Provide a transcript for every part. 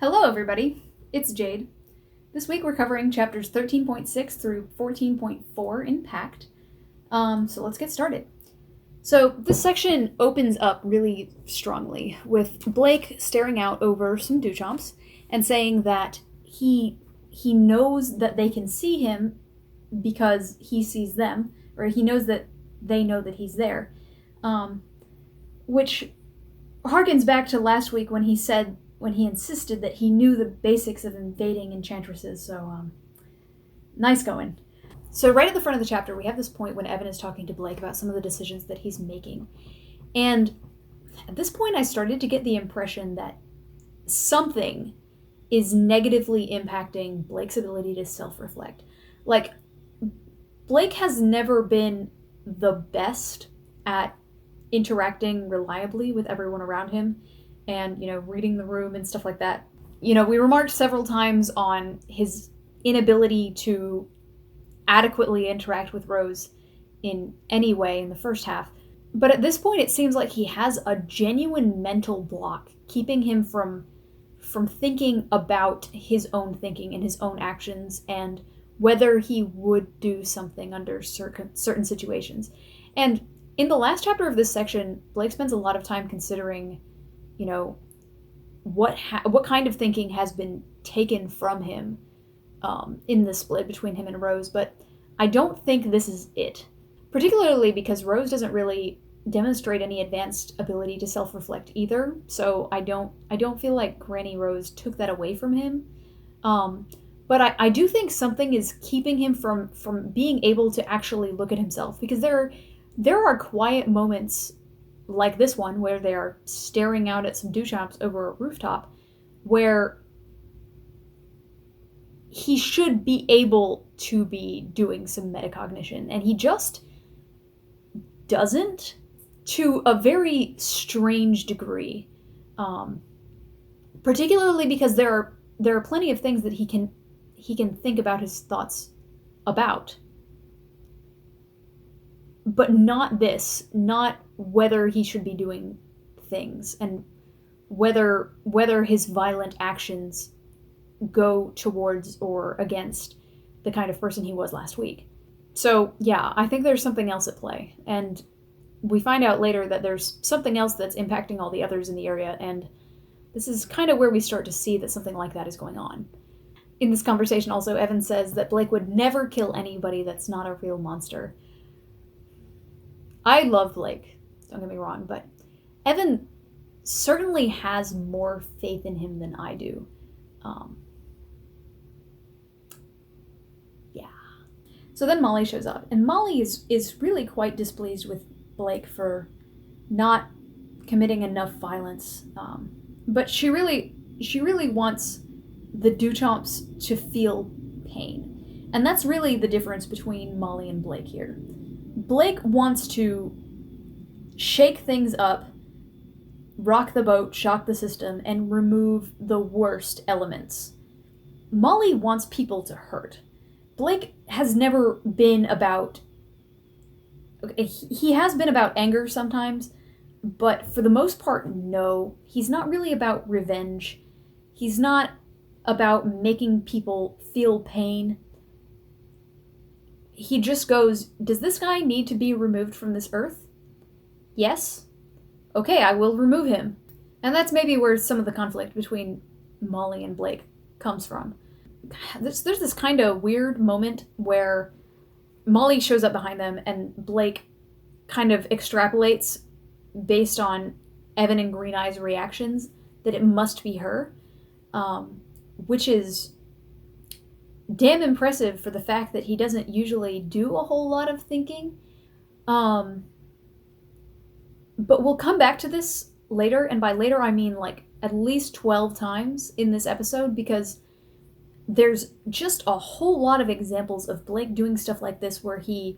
Hello, everybody. It's Jade. This week we're covering chapters 13.6 through 14.4 in Pact. So let's get started. So this section opens up really strongly with Blake staring out over some Duchamps and saying that he knows that they can see him because he sees them, or he knows that they know that he's there, which harkens back to last week when he insisted that he knew the basics of invading enchantresses. So nice going. So right at the front of the chapter, we have this point when Evan is talking to Blake about some of the decisions that he's making. And at this point, I started to get the impression that something is negatively impacting Blake's ability to self-reflect. Like, Blake has never been the best at interacting reliably with everyone around him and, reading the room and stuff like that. We remarked several times on his inability to adequately interact with Rose in any way in the first half. But at this point, it seems like he has a genuine mental block keeping him from thinking about his own thinking and his own actions and whether he would do something under certain situations. And in the last chapter of this section, Blake spends a lot of time considering, what kind of thinking has been taken from him in the split between him and Rose, but I don't think this is it. Particularly because Rose doesn't really demonstrate any advanced ability to self-reflect either, so I don't feel like Granny Rose took that away from him. But I do think something is keeping him from being able to actually look at himself, because there are quiet moments like this one where they are staring out at some Duchamps over a rooftop where he should be able to be doing some metacognition, and he just doesn't, to a very strange degree. Particularly because there are plenty of things that he can think about his thoughts about. But not this, not whether he should be doing things, and whether his violent actions go towards or against the kind of person he was last week. So yeah, I think there's something else at play, and we find out later that there's something else that's impacting all the others in the area, and this is kind of where we start to see that something like that is going on. In this conversation also, Evan says that Blake would never kill anybody that's not a real monster. I love Blake, don't get me wrong, but Evan certainly has more faith in him than I do. Yeah. So then Molly shows up, and Molly is really quite displeased with Blake for not committing enough violence. But she really wants the Duchamps to feel pain. And that's really the difference between Molly and Blake here. Blake wants to shake things up, rock the boat, shock the system, and remove the worst elements. Molly wants people to hurt. Blake has never been about... He has been about anger sometimes, but for the most part, no. He's not really about revenge. He's not about making people feel pain. He just goes, does this guy need to be removed from this earth? Yes? Okay, I will remove him. And that's maybe where some of the conflict between Molly and Blake comes from. There's this kind of weird moment where Molly shows up behind them and Blake kind of extrapolates based on Evan and Green Eye's reactions that it must be her, which is damn impressive for the fact that he doesn't usually do a whole lot of thinking. But we'll come back to this later, and by later I mean like at least 12 times in this episode, because there's just a whole lot of examples of Blake doing stuff like this where he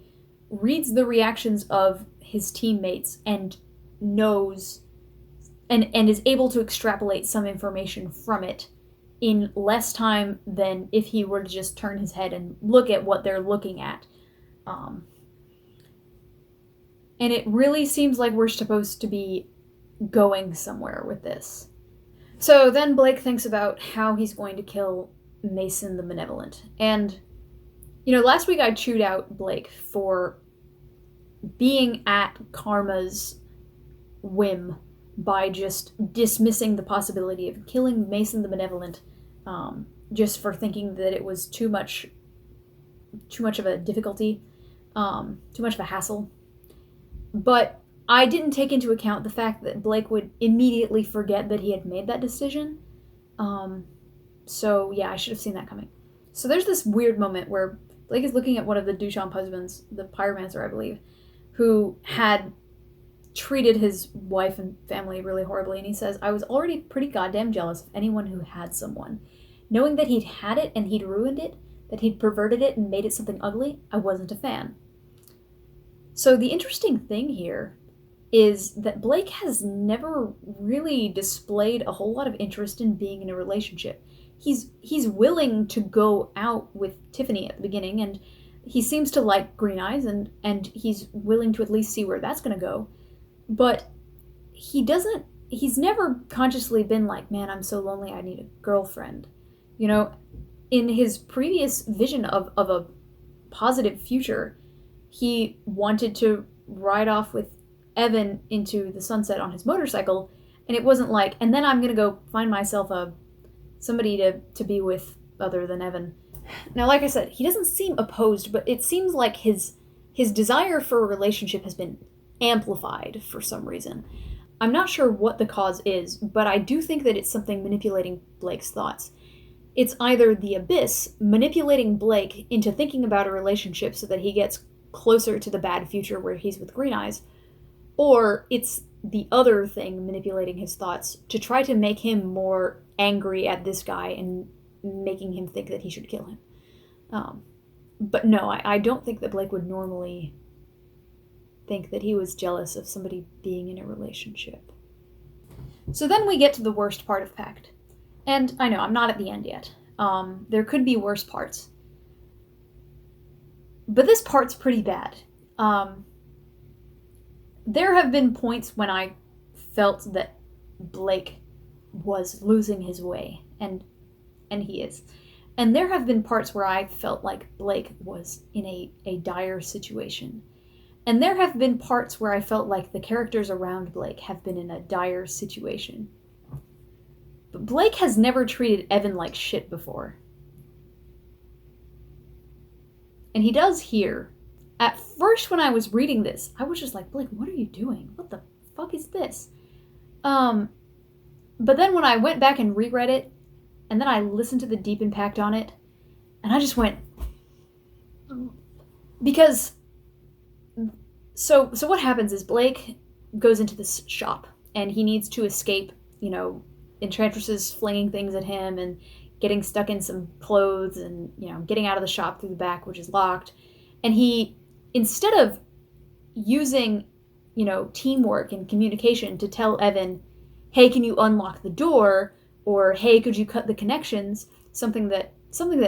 reads the reactions of his teammates and knows and is able to extrapolate some information from it in less time than if he were to just turn his head and look at what they're looking at. And it really seems like we're supposed to be going somewhere with this. So then Blake thinks about how he's going to kill Mason the Benevolent. And, last week I chewed out Blake for being at Karma's whim by just dismissing the possibility of killing Mason the Benevolent, just for thinking that it was too much of a difficulty, too much of a hassle. But I didn't take into account the fact that Blake would immediately forget that he had made that decision. So yeah, I should have seen that coming. So there's this weird moment where Blake is looking at one of the Duchamp husbands, the pyromancer, I believe, who had treated his wife and family really horribly, and he says, I was already pretty goddamn jealous of anyone who had someone. Knowing that he'd had it and he'd ruined it, that he'd perverted it and made it something ugly, I wasn't a fan. So the interesting thing here is that Blake has never really displayed a whole lot of interest in being in a relationship. He's willing to go out with Tiffany at the beginning, and he seems to like Green Eyes, and he's willing to at least see where that's going to go. But he's never consciously been like, man, I'm so lonely, I need a girlfriend. In his previous vision of a positive future, he wanted to ride off with Evan into the sunset on his motorcycle, and it wasn't like, and then I'm going to go find myself somebody to be with other than Evan. Now, like I said, he doesn't seem opposed, but it seems like his desire for a relationship has been amplified for some reason. I'm not sure what the cause is, but I do think that it's something manipulating Blake's thoughts. It's either the Abyss manipulating Blake into thinking about a relationship so that he gets closer to the bad future where he's with Green Eyes, or it's the other thing manipulating his thoughts to try to make him more angry at this guy and making him think that he should kill him. But no, I don't think that Blake would normally think that he was jealous of somebody being in a relationship. So then we get to the worst part of Pact. And I know, I'm not at the end yet. There could be worse parts. But this part's pretty bad. There have been points when I felt that Blake was losing his way, and he is. And there have been parts where I felt like Blake was in a dire situation. And there have been parts where I felt like the characters around Blake have been in a dire situation. But Blake has never treated Evan like shit before. And he does here. At first, when I was reading this, I was just like, Blake, what are you doing? What the fuck is this? But then when I went back and reread it, and then I listened to the deep impact on it, and I just went... Because... So what happens is Blake goes into this shop, and he needs to escape, Enchantresses flinging things at him, and getting stuck in some clothes, and, getting out of the shop through the back, which is locked. And he, instead of using, teamwork and communication to tell Evan, hey, can you unlock the door? Or, hey, could you cut the connections? Something that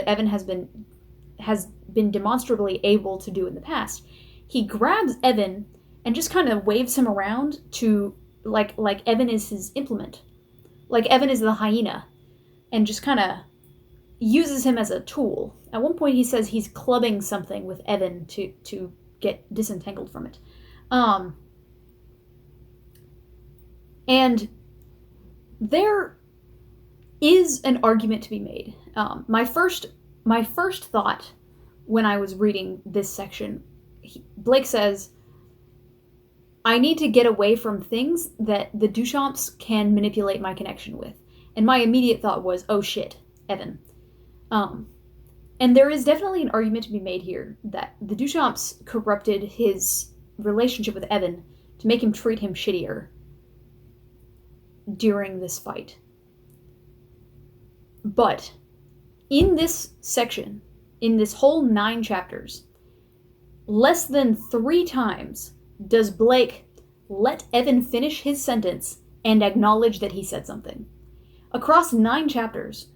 Evan has been demonstrably able to do in the past. He grabs Evan and just kind of waves him around to, like Evan is his implement. Like Evan is the hyena. And just kind of uses him as a tool. At one point he says he's clubbing something with Evan to get disentangled from it. And there is an argument to be made. My first thought when I was reading this section, Blake says, I need to get away from things that the Duchamps can manipulate my connection with. And my immediate thought was, oh shit, Evan. And there is definitely an argument to be made here that the Duchamps corrupted his relationship with Evan to make him treat him shittier during this fight. But in this section, in this whole 9 chapters, less than 3 times does Blake let Evan finish his sentence and acknowledge that he said something. Across 9 chapters,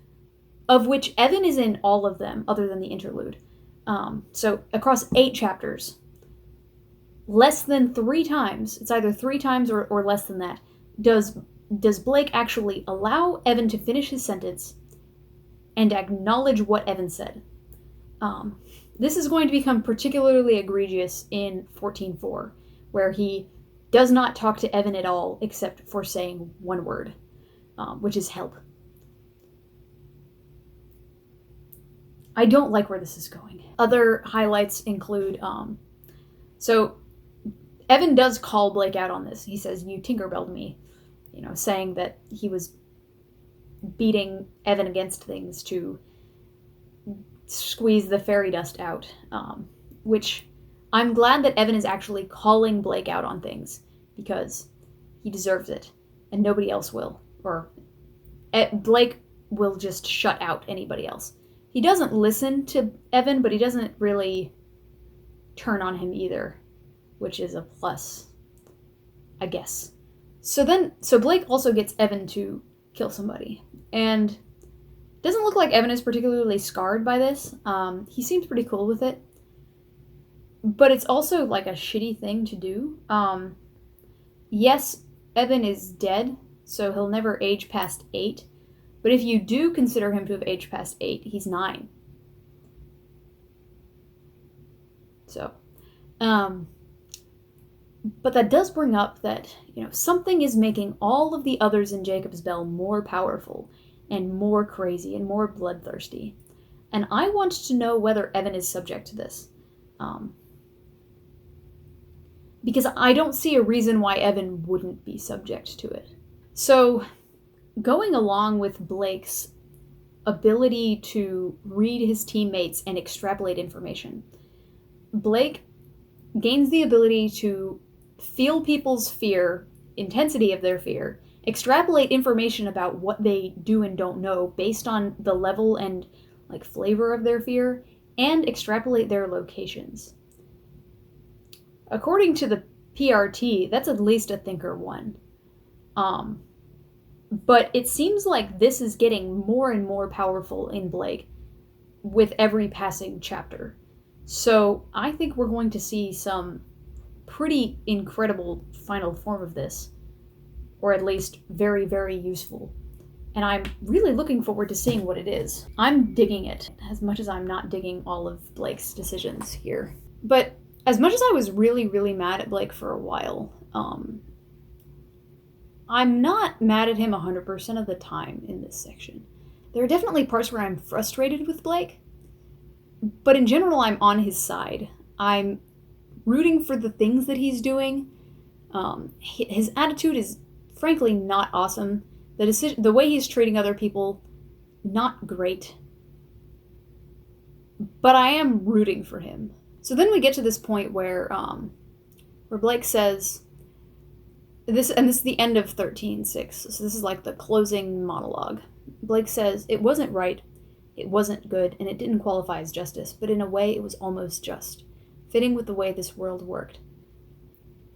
of which Evan is in all of them, other than the interlude. So across 8 chapters, less than 3 times, it's either 3 times or less than that, does does Blake actually allow Evan to finish his sentence and acknowledge what Evan said? This is going to become particularly egregious in 14.4, where he does not talk to Evan at all except for saying one word, which is help. I don't like where this is going. Other highlights include, so Evan does call Blake out on this. He says, "You Tinkerbelled me," saying that he was beating Evan against things to squeeze the fairy dust out, which I'm glad that Evan is actually calling Blake out on things, because he deserves it, and nobody else will. Or Blake will just shut out anybody else. He doesn't listen to Evan, but he doesn't really turn on him either, which is a plus, I guess. So Blake also gets Evan to kill somebody, and it doesn't look like Evan is particularly scarred by this. He seems pretty cool with it, but it's also like a shitty thing to do. Yes, Evan is dead, so he'll never age past 8, but if you do consider him to have aged past 8, he's 9. So, but that does bring up that, something is making all of the others in Jacob's Bell more powerful and more crazy and more bloodthirsty. And I want to know whether Evan is subject to this. Because I don't see a reason why Evan wouldn't be subject to it. So, going along with Blake's ability to read his teammates and extrapolate information, Blake gains the ability to feel people's fear, intensity of their fear, extrapolate information about what they do and don't know based on the level and flavor of their fear, and extrapolate their locations. According to the PRT, that's at least a Thinker 1. But it seems like this is getting more and more powerful in Blake with every passing chapter. So I think we're going to see some pretty incredible final form of this, or at least very, very useful. And I'm really looking forward to seeing what it is. I'm digging it, as much as I'm not digging all of Blake's decisions here. But as much as I was really, really mad at Blake for a while, I'm not mad at him 100% of the time in this section. There are definitely parts where I'm frustrated with Blake, but in general, I'm on his side. I'm rooting for the things that he's doing. His attitude is frankly not awesome. The way he's treating other people, not great. But I am rooting for him. So then we get to this point where Blake says, this is the end of 13.6, so this is like the closing monologue. Blake says, "It wasn't right, it wasn't good, and it didn't qualify as justice, but in a way it was almost just, fitting with the way this world worked.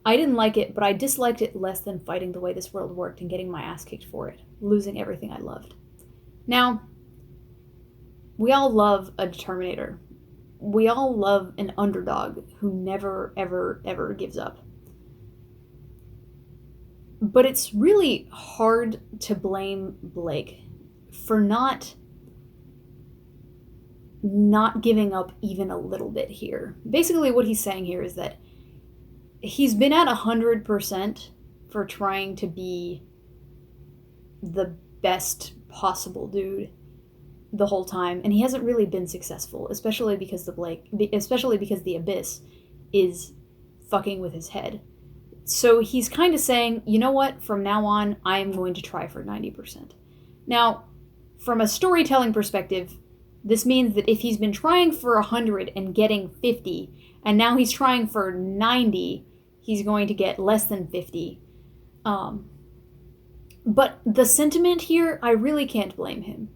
I didn't like it, but I disliked it less than fighting the way this world worked and getting my ass kicked for it, losing everything I loved." Now, we all love a Determinator. We all love an underdog who never, ever, ever gives up. But it's really hard to blame Blake for not giving up even a little bit here. Basically what he's saying here is that he's been at 100% for trying to be the best possible dude the whole time, and he hasn't really been successful, especially because the Abyss is fucking with his head. So he's kind of saying, you know what, from now on, I am going to try for 90%. Now, from a storytelling perspective, this means that if he's been trying for 100 and getting 50, and now he's trying for 90, he's going to get less than 50. But the sentiment here, I really can't blame him.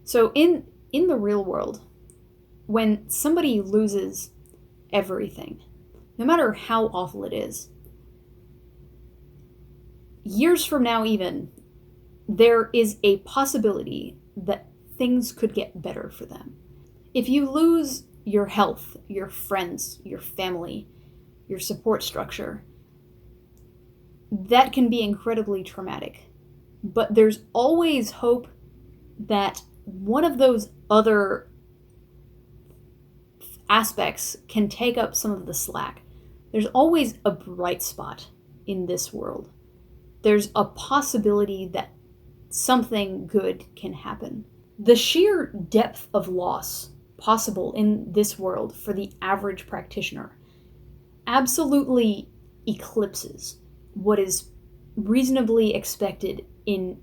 So in the real world, when somebody loses everything, no matter how awful it is, years from now even, there is a possibility that things could get better for them. If you lose your health, your friends, your family, your support structure, that can be incredibly traumatic. but there's always hope that one of those other aspects can take up some of the slack. There's always a bright spot in this world. There's a possibility that something good can happen. The sheer depth of loss possible in this world for the average practitioner absolutely eclipses what is reasonably expected in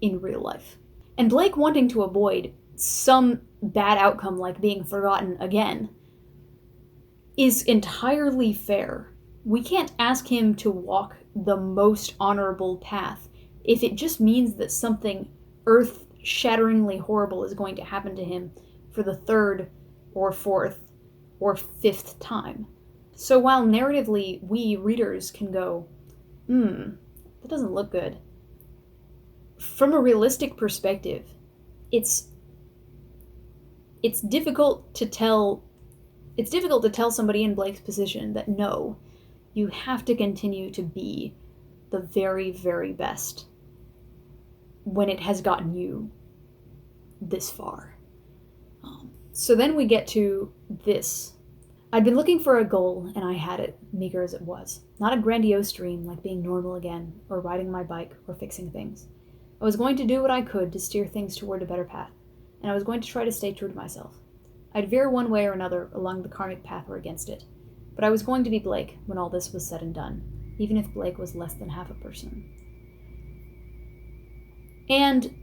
real life. And Blake wanting to avoid some bad outcome like being forgotten again is entirely fair. We can't ask him to walk the most honorable path if it just means that something earth-shatteringly horrible is going to happen to him for the third or fourth or fifth time. So while narratively we readers can go, that doesn't look good, from a realistic perspective, it's difficult to tell somebody in Blake's position that no, you have to continue to be the very, very best when it has gotten you this far. So then we get to this. I'd been looking for a goal, and I had it, meager as it was. Not a grandiose dream like being normal again, or riding my bike, or fixing things. I was going to do what I could to steer things toward a better path, and I was going to try to stay true to myself. I'd veer one way or another along the karmic path or against it, but I was going to be Blake when all this was said and done, even if Blake was less than half a person. And,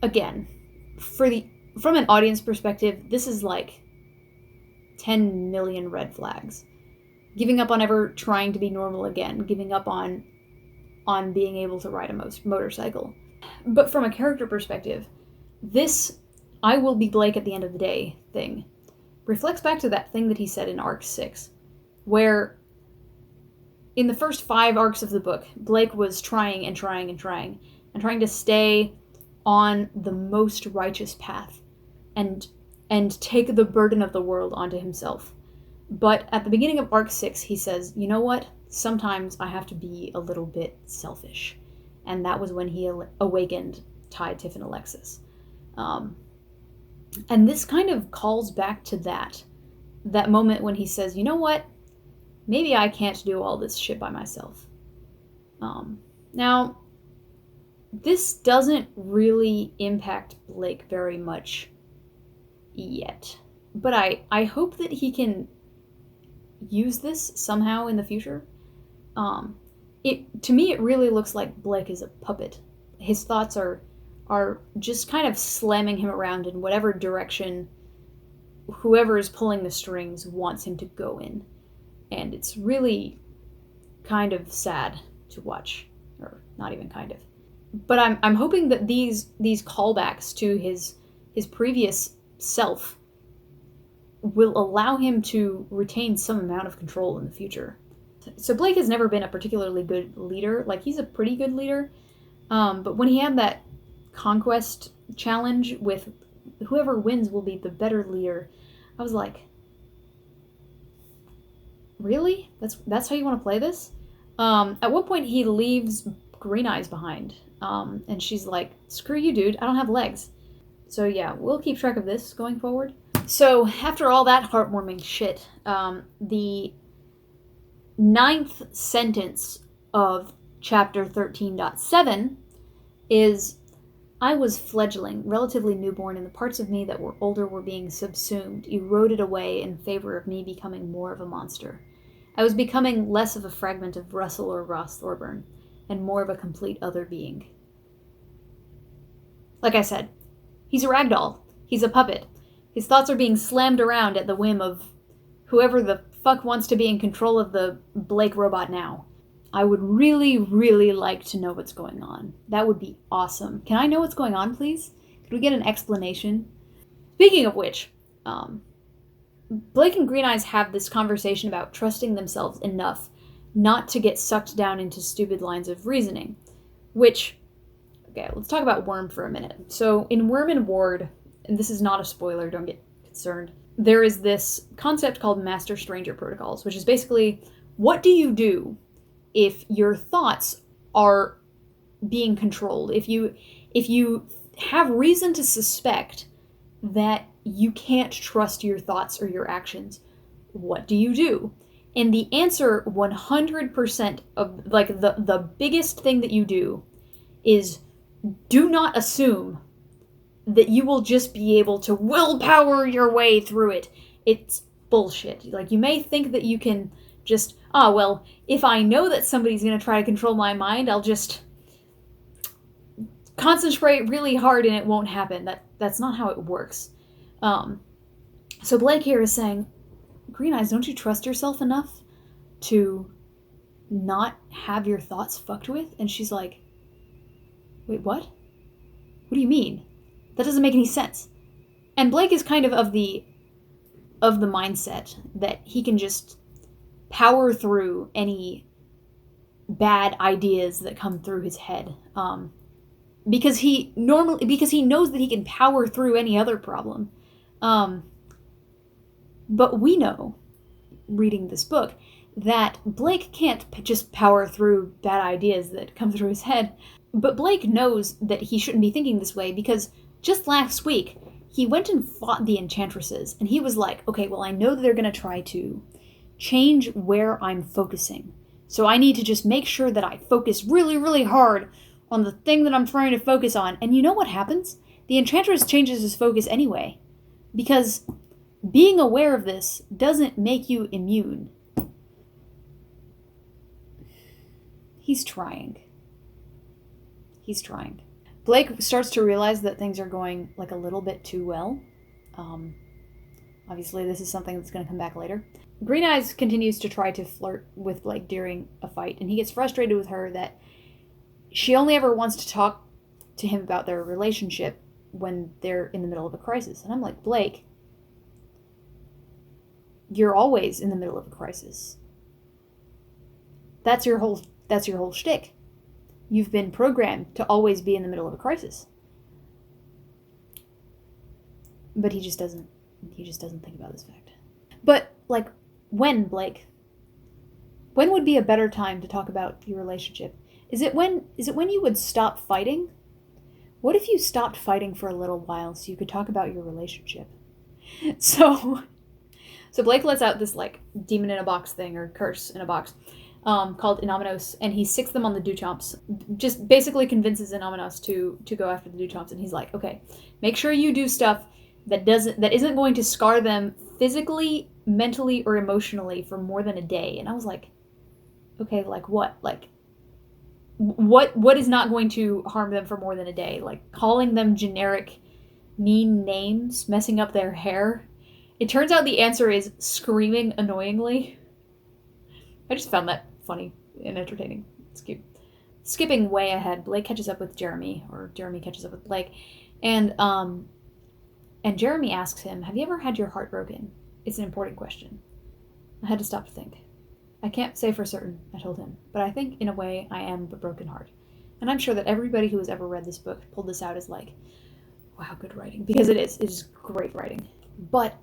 again, from an audience perspective, this is like 10 million red flags. Giving up on ever trying to be normal again, giving up on being able to ride a motorcycle. But from a character perspective, this I will be Blake at the end of the day thing reflects back to that thing that he said in Arc 6, where in the first 5 arcs of the book, Blake was trying to stay on the most righteous path and take the burden of the world onto himself. But at the beginning of Arc 6, he says, you know what? Sometimes I have to be a little bit selfish. And that was when he awakened Ty, Tiff, and Alexis. And this kind of calls back to that moment when he says, you know what? Maybe I can't do all this shit by myself. Now, this doesn't really impact Blake very much yet. But I hope that he can use this somehow in the future. To me, it really looks like Blake is a puppet. His thoughts are just kind of slamming him around in whatever direction whoever is pulling the strings wants him to go in. And it's really kind of sad to watch. Or not even kind of. But I'm hoping that these callbacks to his previous self will allow him to retain some amount of control in the future. So Blake has never been a particularly good leader. Like, he's a pretty good leader. But when he had that conquest challenge with whoever wins will be the better leader, I was like, really? That's how you want to play this? At one point he leaves Green Eyes behind. And she's like, screw you, dude. I don't have legs. So yeah, we'll keep track of this going forward. So after all that heartwarming shit, the 9th sentence of chapter 13.7 is, I was fledgling, relatively newborn, and the parts of me that were older were being subsumed, eroded away in favor of me becoming more of a monster. I was becoming less of a fragment of Russell or Ross Thorburn, and more of a complete other being. Like I said, he's a ragdoll. He's a puppet. His thoughts are being slammed around at the whim of whoever the fuck wants to be in control of the Blake robot now. I would really, really like to know what's going on. That would be awesome. Can I know what's going on, please? Could we get an explanation? Speaking of which, Blake and Green Eyes have this conversation about trusting themselves enough not to get sucked down into stupid lines of reasoning. Which, okay, let's talk about Worm for a minute. So in Worm and Ward, and this is not a spoiler, don't get concerned, there is this concept called Master Stranger Protocols, which is basically, what do you do if your thoughts are being controlled, if you have reason to suspect that you can't trust your thoughts or your actions, what do you do? And the answer 100% of, like, the biggest thing that you do is do not assume that you will just be able to willpower your way through it. It's bullshit. Like, you may think that you can just, well, if I know that somebody's going to try to control my mind, I'll just concentrate really hard and it won't happen. That's not how it works. So Blake here is saying, Green Eyes, don't you trust yourself enough to not have your thoughts fucked with? And she's like, wait, what? What do you mean? That doesn't make any sense. And Blake is kind of the mindset that he can just power through any bad ideas that come through his head. Because he knows that he can power through any other problem. But we know, reading this book, that Blake can't just power through bad ideas that come through his head. But Blake knows that he shouldn't be thinking this way because just last week, he went and fought the enchantresses, and he was like, okay, well, I know that they're going to try to change where I'm focusing. So I need to just make sure that I focus really, really hard on the thing that I'm trying to focus on. And you know what happens? The enchantress changes his focus anyway. Because being aware of this doesn't make you immune. He's trying. Blake starts to realize that things are going like a little bit too well. Obviously, this is something that's going to come back later. Green Eyes continues to try to flirt with Blake during a fight, and he gets frustrated with her that she only ever wants to talk to him about their relationship when they're in the middle of a crisis. And I'm like, Blake, you're always in the middle of a crisis. That's your whole shtick. You've been programmed to always be in the middle of a crisis. But he just doesn't think about this fact. But, like, when, Blake? When would be a better time to talk about your relationship? Is it when you would stop fighting? What if you stopped fighting for a little while so you could talk about your relationship? So Blake lets out this, like, demon in a box thing, or curse in a box, called Innominos, and he sicks them on the Duchamps. Just basically convinces Innominos to go after the Duchamps, and he's like, okay, make sure you do stuff that isn't going to scar them physically, mentally, or emotionally for more than a day. And I was like, okay, like what? Like, what is not going to harm them for more than a day? Like, calling them generic, mean names, messing up their hair? It turns out the answer is screaming annoyingly. I just found that funny and entertaining. It's cute. Skipping way ahead, Blake catches up with Jeremy, or Jeremy catches up with Blake, and Jeremy asks him, have you ever had your heart broken? It's an important question. I had to stop to think. I can't say for certain, I told him, but I think in a way I am a broken heart. And I'm sure that everybody who has ever read this book pulled this out as like, wow, good writing. Because it is great writing. But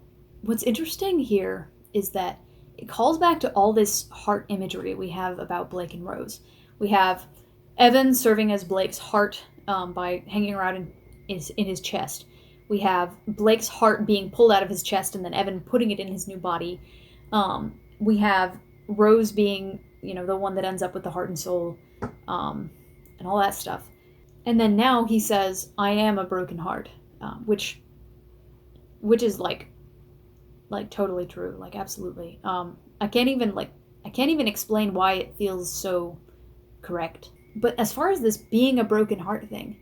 what's interesting here is that it calls back to all this heart imagery we have about Blake and Rose. We have Evan serving as Blake's heart by hanging around in his chest. We have Blake's heart being pulled out of his chest and then Evan putting it in his new body. We have Rose being, the one that ends up with the heart and soul, and all that stuff. And then now he says, I am a broken heart, which is like totally true, like absolutely. I can't even explain why it feels so correct. But as far as this being a broken heart thing,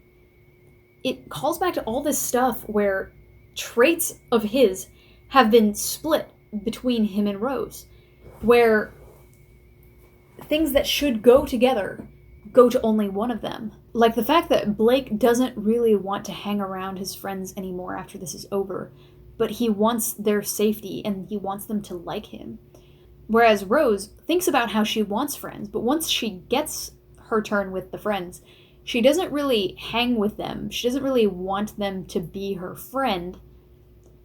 it calls back to all this stuff where traits of his have been split between him and Rose, where things that should go together go to only one of them. Like the fact that Blake doesn't really want to hang around his friends anymore after this is over, but he wants their safety and he wants them to like him. Whereas Rose thinks about how she wants friends, but once she gets her turn with the friends, she doesn't really hang with them. She doesn't really want them to be her friend.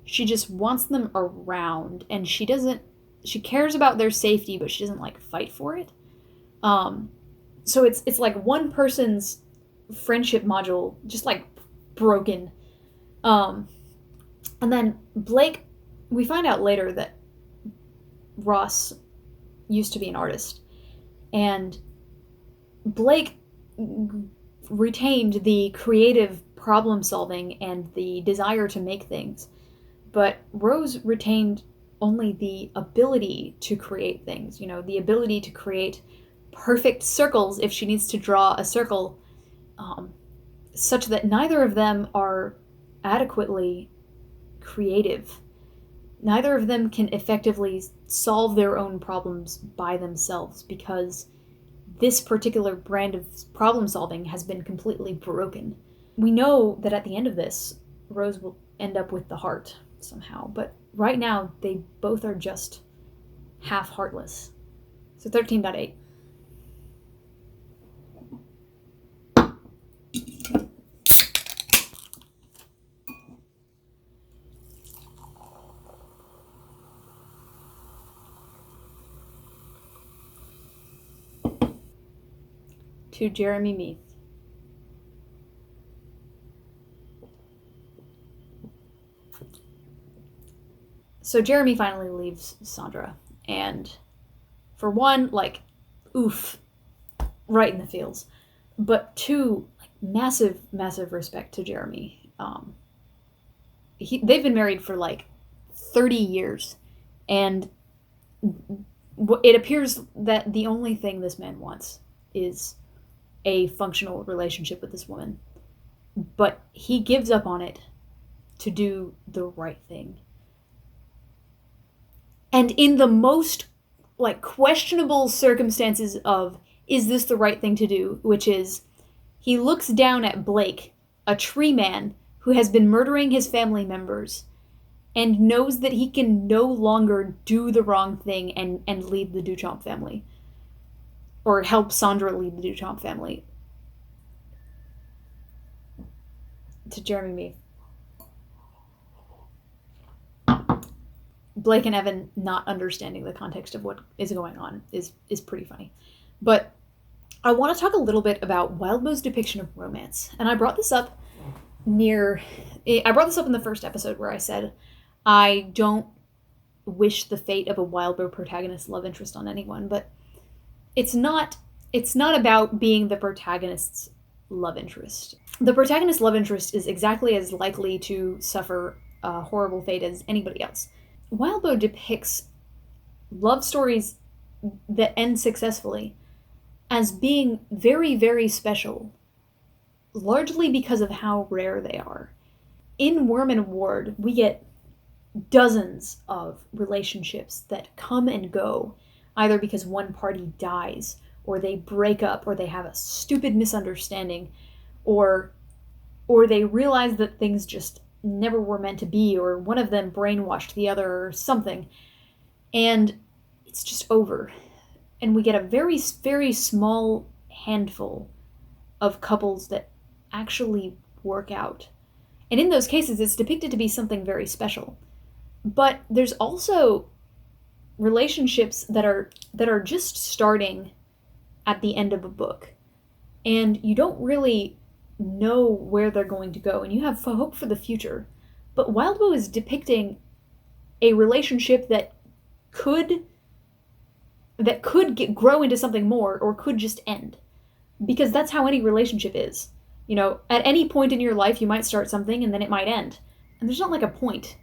She just wants them around, and she cares about their safety, but she doesn't fight for it. So it's like one person's friendship module just like broken. And then Blake, we find out later that Ross used to be an artist, and Blake retained the creative problem solving and the desire to make things, but Rose retained only the ability to create things, the ability to create perfect circles if she needs to draw a circle, such that neither of them are adequately creative. Neither of them can effectively solve their own problems by themselves because this particular brand of problem solving has been completely broken. We know that at the end of this, Rose will end up with the heart somehow, but right now they both are just half heartless. So 13.8. To Jeremy Meath. So Jeremy finally leaves Sandra, and for one, like, oof, right in the feels. But two, like, massive, massive respect to Jeremy. They've been married for like 30 years, and it appears that the only thing this man wants is a functional relationship with this woman. But he gives up on it to do the right thing. And in the most, like, questionable circumstances of, is this the right thing to do? Which is, he looks down at Blake, a tree man who has been murdering his family members, and knows that he can no longer do the wrong thing and lead the Duchamp family. Or help Sandra lead the Duchamp family. To Jeremy Meath. Blake and Evan not understanding the context of what is going on is pretty funny. But I want to talk a little bit about Wildbow's depiction of romance. And I brought this up in the first episode where I said, I don't wish the fate of a Wildbow protagonist love interest on anyone, but it's not about being the protagonist's love interest. The protagonist's love interest is exactly as likely to suffer a horrible fate as anybody else. Wildbow depicts love stories that end successfully as being very, very special, largely because of how rare they are. In Worm and Ward, we get dozens of relationships that come and go, either because one party dies, or they break up, or they have a stupid misunderstanding, or they realize that things just never were meant to be, or one of them brainwashed the other or something, and it's just over. And we get a very, very small handful of couples that actually work out. And in those cases, it's depicted to be something very special. But there's also relationships that are just starting at the end of a book. And you don't really know where they're going to go, and you have hope for the future. But Wildbow is depicting a relationship that could grow into something more, or could just end. Because that's how any relationship is. At any point in your life, you might start something and then it might end. And there's not like a point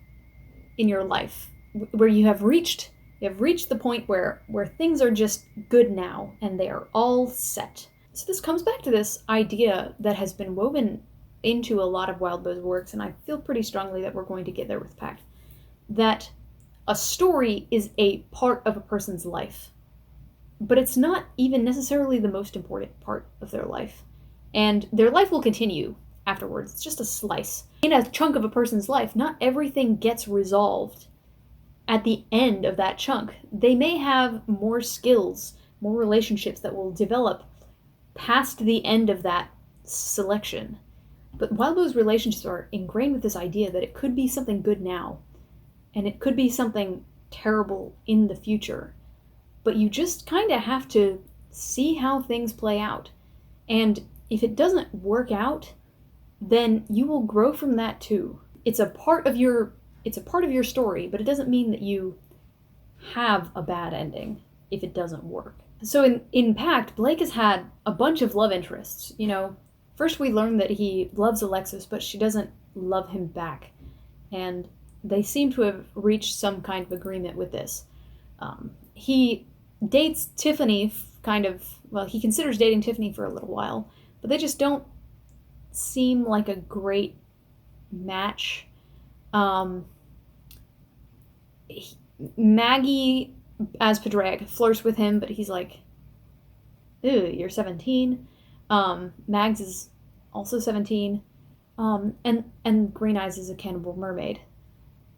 in your life where you have reached the point where things are just good now and they are all set. So this comes back to this idea that has been woven into a lot of Wildbow's works, and I feel pretty strongly that we're going to get there with Pact, that a story is a part of a person's life, but it's not even necessarily the most important part of their life. And their life will continue afterwards. It's just a slice. In a chunk of a person's life, not everything gets resolved at the end of that chunk. They may have more skills, more relationships that will develop past the end of that selection. But Wildbow's relationships are ingrained with this idea that it could be something good now, and it could be something terrible in the future. But you just kind of have to see how things play out. And if it doesn't work out, then you will grow from that too. It's a part of your story, but it doesn't mean that you have a bad ending if it doesn't work. So in Pact, Blake has had a bunch of love interests. First we learn that he loves Alexis, but she doesn't love him back. And they seem to have reached some kind of agreement with this. He dates Tiffany he considers dating Tiffany for a little while, but they just don't seem like a great match. Maggie, as Padraig, flirts with him, but he's like, ew, you're 17. Mags is also 17. And Green Eyes is a cannibal mermaid.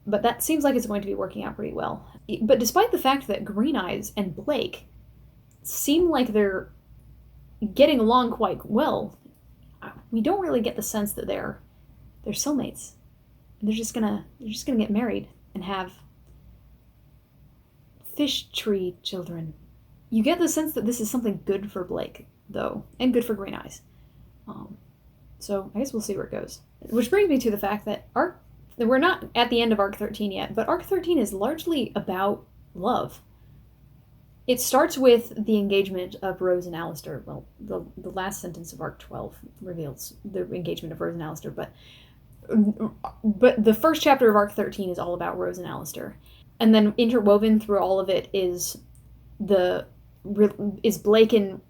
But that seems like it's going to be working out pretty well. But despite the fact that Green Eyes and Blake seem like they're getting along quite well, we don't really get the sense that they're soulmates. They're just gonna get married and have fish tree children. You get the sense that this is something good for Blake, though, and good for Green Eyes. So I guess we'll see where it goes. Which brings me to the fact that we're not at the end of Arc 13 yet, but Arc 13 is largely about love. It starts with the engagement of Rose and Alister. Well, the last sentence of Arc 12 reveals the engagement of Rose and Alister, but the first chapter of Arc 13 is all about Rose and Alister. And then interwoven through all of it is Blake and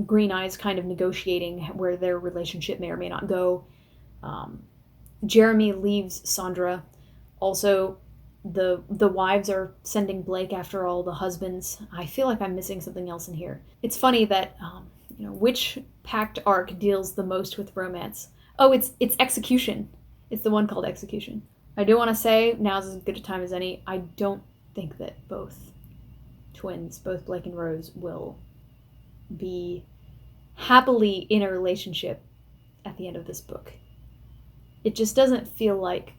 Green Eyes kind of negotiating where their relationship may or may not go. Jeremy leaves Sandra. Also, the wives are sending Blake after all the husbands. I feel like I'm missing something else in here. It's funny that which Pact arc deals the most with romance. Oh, it's Execution. It's the one called Execution. I do want to say, now's as good a time as any, I don't think that both twins, both Blake and Rose, will be happily in a relationship at the end of this book. It just doesn't feel like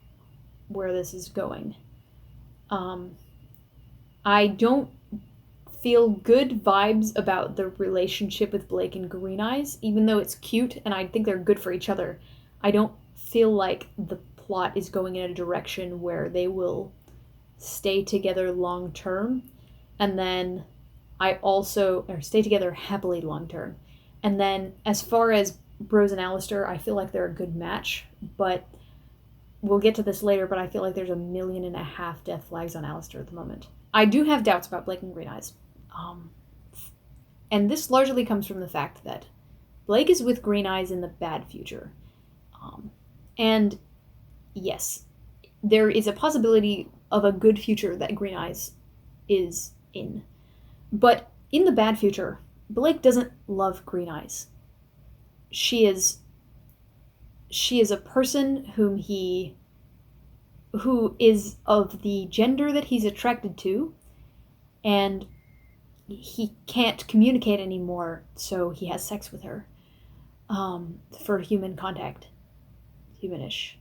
where this is going. I don't feel good vibes about the relationship with Blake and Green Eyes, even though it's cute and I think they're good for each other. I don't feel like the plot is going in a direction where they will stay together long term, and then stay together happily long term. And then as far as Rose and Alister, I feel like they're a good match, but we'll get to this later, but I feel like there's 1.5 million death flags on Alister at the moment. I do have doubts about Blake and Green Eyes. And this largely comes from the fact that Blake is with Green Eyes in the bad future. And yes, there is a possibility of a good future that Green Eyes is in. But in the bad future, Blake doesn't love Green Eyes. She is a person who is of the gender that he's attracted to, and he can't communicate anymore, so he has sex with her for human contact, humanish.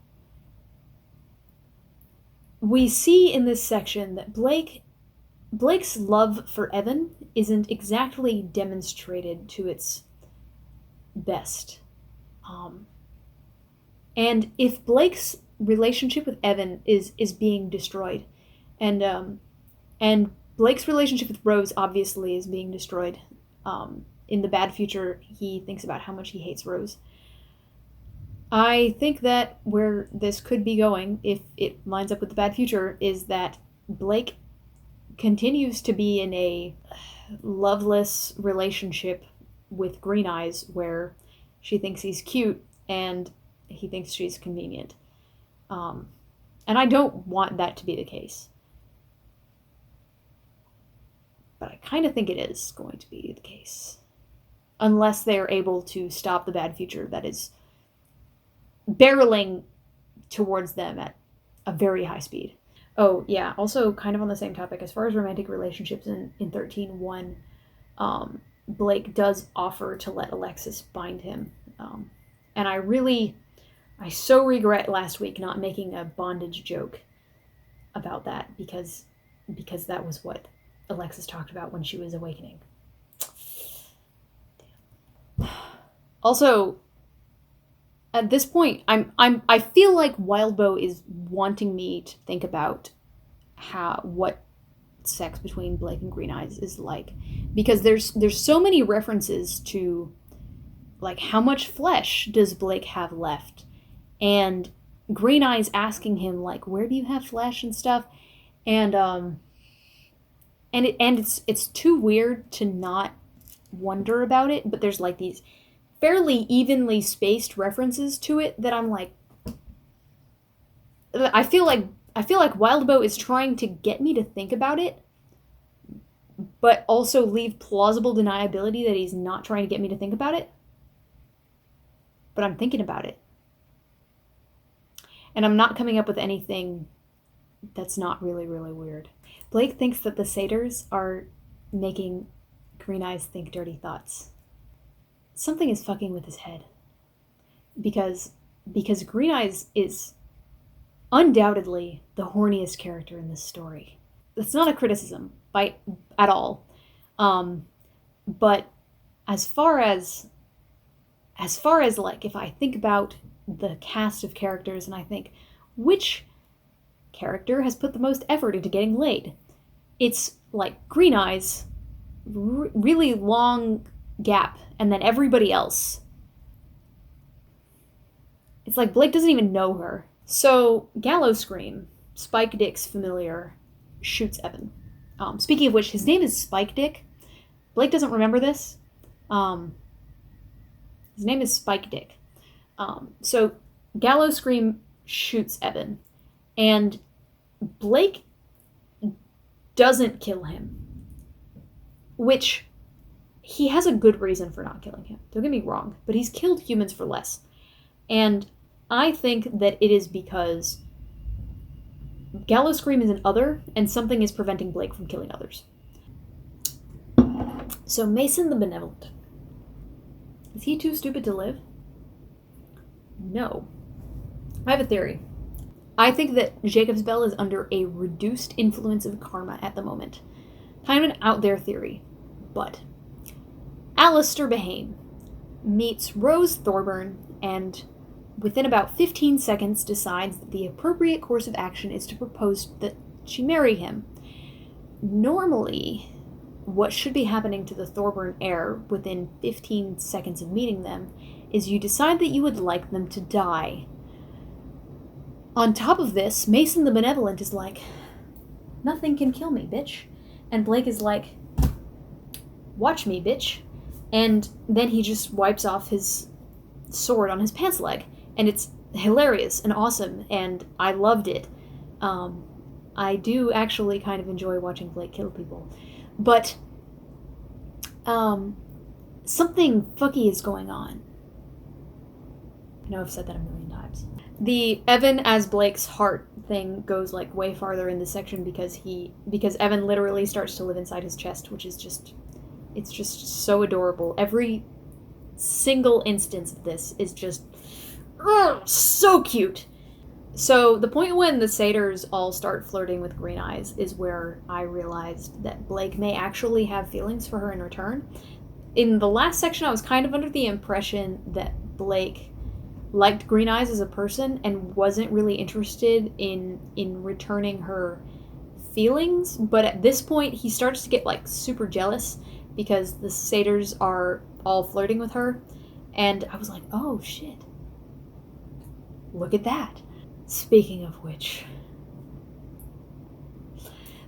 We see in this section that Blake's love for Evan isn't exactly demonstrated to its best. And if Blake's relationship with Evan is being destroyed, and Blake's relationship with Rose obviously is being destroyed. In the bad future, he thinks about how much he hates Rose. I think that where this could be going, if it lines up with the bad future, is that Blake continues to be in a loveless relationship with Green Eyes, where she thinks he's cute and he thinks she's convenient. And I don't want that to be the case. But I kind of think it is going to be the case. Unless they are able to stop the bad future that is barreling towards them at a very high speed. Oh, yeah, also kind of on the same topic, as far as romantic relationships in 13.1, Blake does offer to let Alexis bind him. And I so regret last week not making a bondage joke about that, because that was what Alexis talked about when she was awakening. Damn. Also, At this point, I feel like Wildbow is wanting me to think about what sex between Blake and Green Eyes is like, because there's so many references to, like, how much flesh does Blake have left, and Green Eyes asking him, like, where do you have flesh and stuff, and it's too weird to not wonder about it, but there's like these fairly evenly spaced references to it that I'm like, I feel like Wildbow is trying to get me to think about it, but also leave plausible deniability that he's not trying to get me to think about it. But I'm thinking about it. And I'm not coming up with anything that's not really, really weird. Blake thinks that the satyrs are making Green Eyes think dirty thoughts. Something is fucking with his head. Because Green Eyes is undoubtedly the horniest character in this story. That's not a criticism at all. But as far as like, if I think about the cast of characters and I think which character has put the most effort into getting laid, it's like Green Eyes, really long gap, and then everybody else. It's like Blake doesn't even know her. So Gallows Scream, Spike Dick's familiar, shoots Evan. Speaking of which, his name is Spike Dick. Blake doesn't remember this. His name is Spike Dick. So Gallows Scream shoots Evan, and Blake doesn't kill him, which he has a good reason for not killing him. Don't get me wrong, but he's killed humans for less. And I think that it is because Gallows Scream is an other, and something is preventing Blake from killing others. So Mason the Benevolent. Is he too stupid to live? No. I have a theory. I think that Jacob's Bell is under a reduced influence of karma at the moment. Kind of an out there theory, but Alister Behane meets Rose Thorburn and within about 15 seconds decides that the appropriate course of action is to propose that she marry him. Normally, what should be happening to the Thorburn heir within 15 seconds of meeting them is you decide that you would like them to die. On top of this, Mason the Benevolent is like, nothing can kill me, bitch. And Blake is like, watch me, bitch. And then he just wipes off his sword on his pants leg. And it's hilarious and awesome, and I loved it. I do actually kind of enjoy watching Blake kill people. But something fucky is going on. I know I've said that a million times. The Evan as Blake's heart thing goes like way farther in this section because Evan literally starts to live inside his chest, which is just, it's just so adorable. Every single instance of this is just so cute. So the point when the satyrs all start flirting with Green Eyes is where I realized that Blake may actually have feelings for her in return. In the last section, I was kind of under the impression that Blake liked Green Eyes as a person and wasn't really interested in returning her feelings, but at this point he starts to get like super jealous because the satyrs are all flirting with her, and I was like, oh shit, look at that. Speaking of which,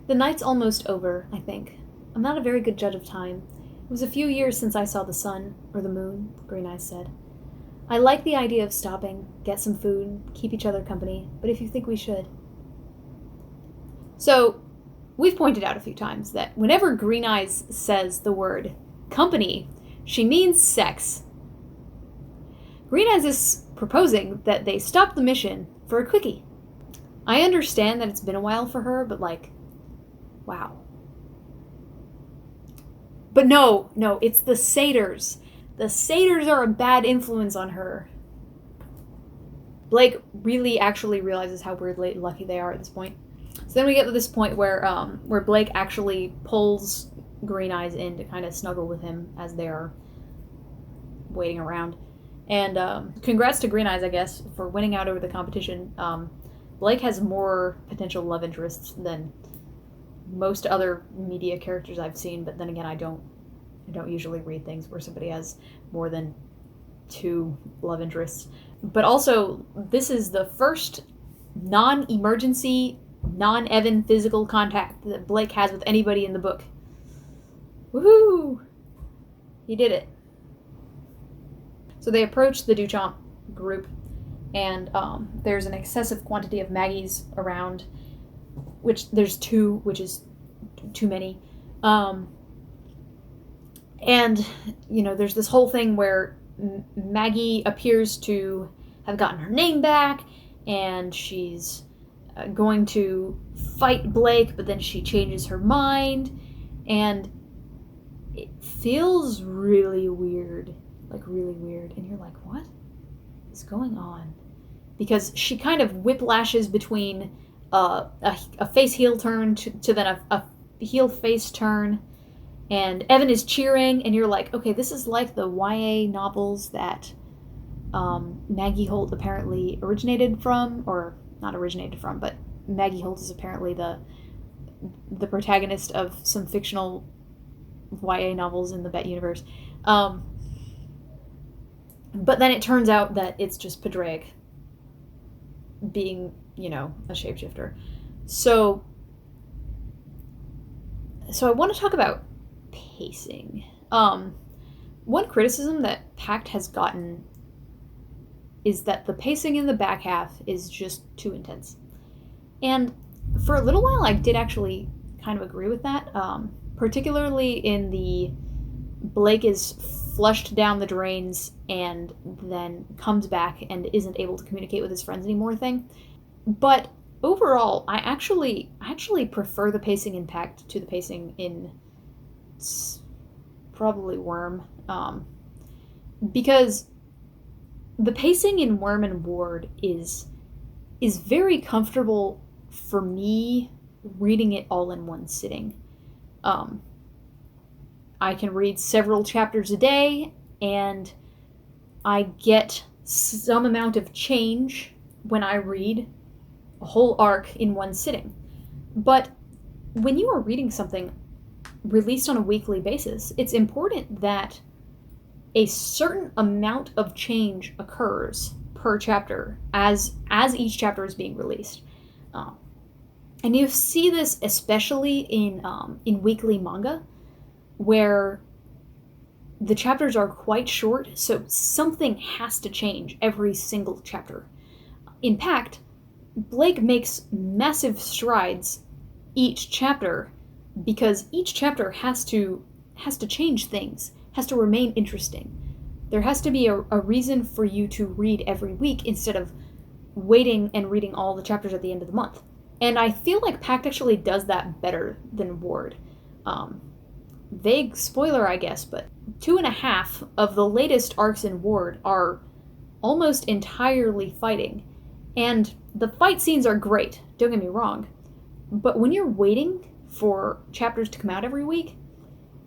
the night's almost over, I think. I'm not a very good judge of time. It was a few years since I saw the sun, or the moon, Green Eyes said. I like the idea of stopping, get some food, keep each other company, but if you think we should. So, we've pointed out a few times that whenever Green Eyes says the word company, she means sex. Green Eyes is proposing that they stop the mission for a quickie. I understand that it's been a while for her, but like, wow. But no, it's the satyrs. The satyrs are a bad influence on her. Blake really actually realizes how weirdly lucky they are at this point. So then we get to this point where Blake actually pulls Green Eyes in to kind of snuggle with him as they're waiting around. And congrats to Green Eyes, I guess, for winning out over the competition. Blake has more potential love interests than most other media characters I've seen, but then again, I don't usually read things where somebody has more than 2 love interests. But also, this is the first non-emergency, non-Evan physical contact that Blake has with anybody in the book. Woohoo! He did it. So they approach the Duchamp group, and there's an excessive quantity of Maggies around, which there's 2, which is too many. And, there's this whole thing where Maggie appears to have gotten her name back, and she's going to fight Blake, but then she changes her mind, and it feels really weird. Like, really weird. And you're like, what is going on? Because she kind of whiplashes between a face-heel turn to then a heel-face turn, and Evan is cheering, and you're like, okay, this is like the YA novels that Maggie Holt apparently originated from, or not originated from, but Maggie Holt is apparently the protagonist of some fictional YA novels in the Bet universe. But then it turns out that it's just Padraig being, a shapeshifter. So I want to talk about pacing. One criticism that Pact has gotten is that the pacing in the back half is just too intense. And for a little while, I did actually kind of agree with that, particularly in the Blake is flushed down the drains and then comes back and isn't able to communicate with his friends anymore thing. But overall, I actually prefer the pacing in Pact to the pacing in probably Worm, because the pacing in Worm and Ward is very comfortable for me reading it all in one sitting. I can read several chapters a day, and I get some amount of change when I read a whole arc in one sitting. But when you are reading something released on a weekly basis, it's important that a certain amount of change occurs per chapter as each chapter is being released. And you see this especially in weekly manga, where the chapters are quite short, so something has to change every single chapter. In Pact, Blake makes massive strides each chapter because each chapter has to change things, has to remain interesting. There has to be a reason for you to read every week instead of waiting and reading all the chapters at the end of the month. And I feel like Pact actually does that better than Ward. Vague spoiler, I guess, but 2.5 of the latest arcs in Ward are almost entirely fighting. And the fight scenes are great, don't get me wrong. But when you're waiting for chapters to come out every week,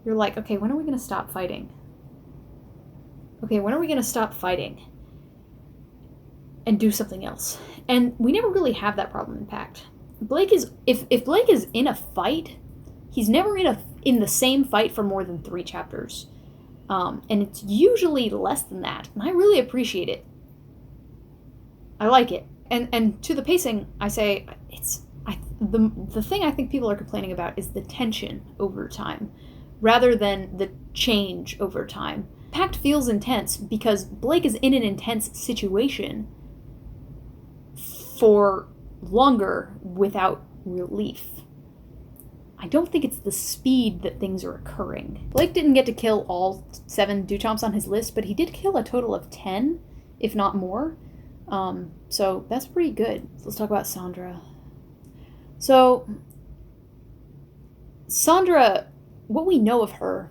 you're like, okay, when are we going to stop fighting? Okay, when are we going to stop fighting and do something else? And we never really have that problem in Pact. If Blake is in a fight, he's never in the same fight for more than 3 chapters. And it's usually less than that. And I really appreciate it. I like it. And to the pacing, I say the thing I think people are complaining about is the tension over time, rather than the change over time. Pact feels intense because Blake is in an intense situation for longer without relief. I don't think it's the speed that things are occurring. Blake didn't get to kill all 7 Duchamps on his list, but he did kill a total of 10, if not more. So that's pretty good. Let's talk about Sandra. So, Sandra, what we know of her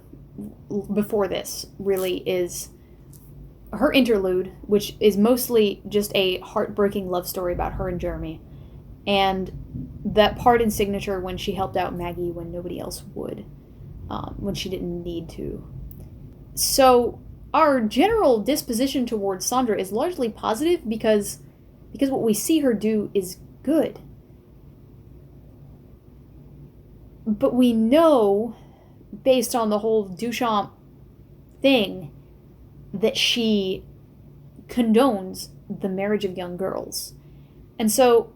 before this really is her interlude, which is mostly just a heartbreaking love story about her and Jeremy, and that part in Signature when she helped out Maggie when nobody else would, when she didn't need to. So our general disposition towards Sandra is largely positive because what we see her do is good. But we know, based on the whole Duchamp thing, that she condones the marriage of young girls. And so,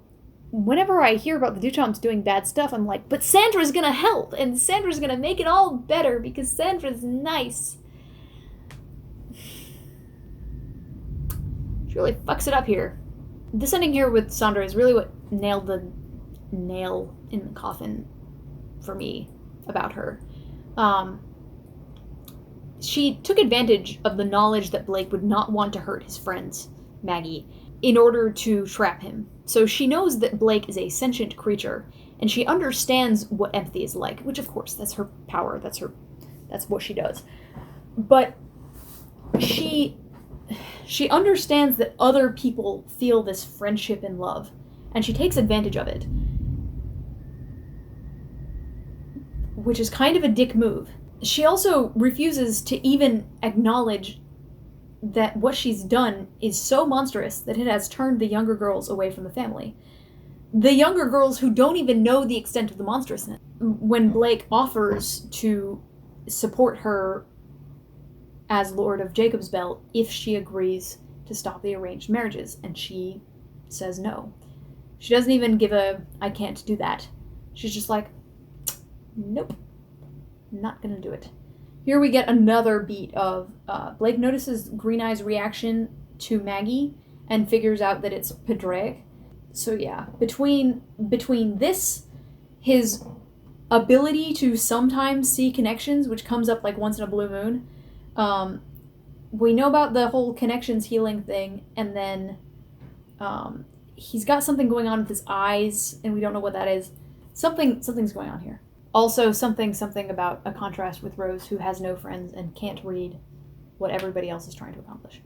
whenever I hear about the Duchamps doing bad stuff, I'm like, but Sandra's gonna help, and Sandra's gonna make it all better because Sandra's nice. She really fucks it up here. This ending here with Sandra is really what nailed the nail in the coffin for me about her. She took advantage of the knowledge that Blake would not want to hurt his friends, Maggie, in order to trap him. So she knows that Blake is a sentient creature, and she understands what empathy is like, which of course, that's her power, that's what she does. But she understands that other people feel this friendship and love, and she takes advantage of it. Which is kind of a dick move. She also refuses to even acknowledge that what she's done is so monstrous that it has turned the younger girls away from the family. The younger girls who don't even know the extent of the monstrousness. When Blake offers to support her as Lord of Jacob's Bell if she agrees to stop the arranged marriages, and she says no. She doesn't even give I can't do that. She's just like, nope, not gonna do it. Here we get another beat of Blake notices Green Eye's reaction to Maggie and figures out that it's Padraig. So yeah, between this, his ability to sometimes see connections, which comes up like once in a blue moon, we know about the whole connections healing thing, and then he's got something going on with his eyes, and we don't know what that is. Something's going on here. Also, something about a contrast with Rose, who has no friends and can't read what everybody else is trying to accomplish.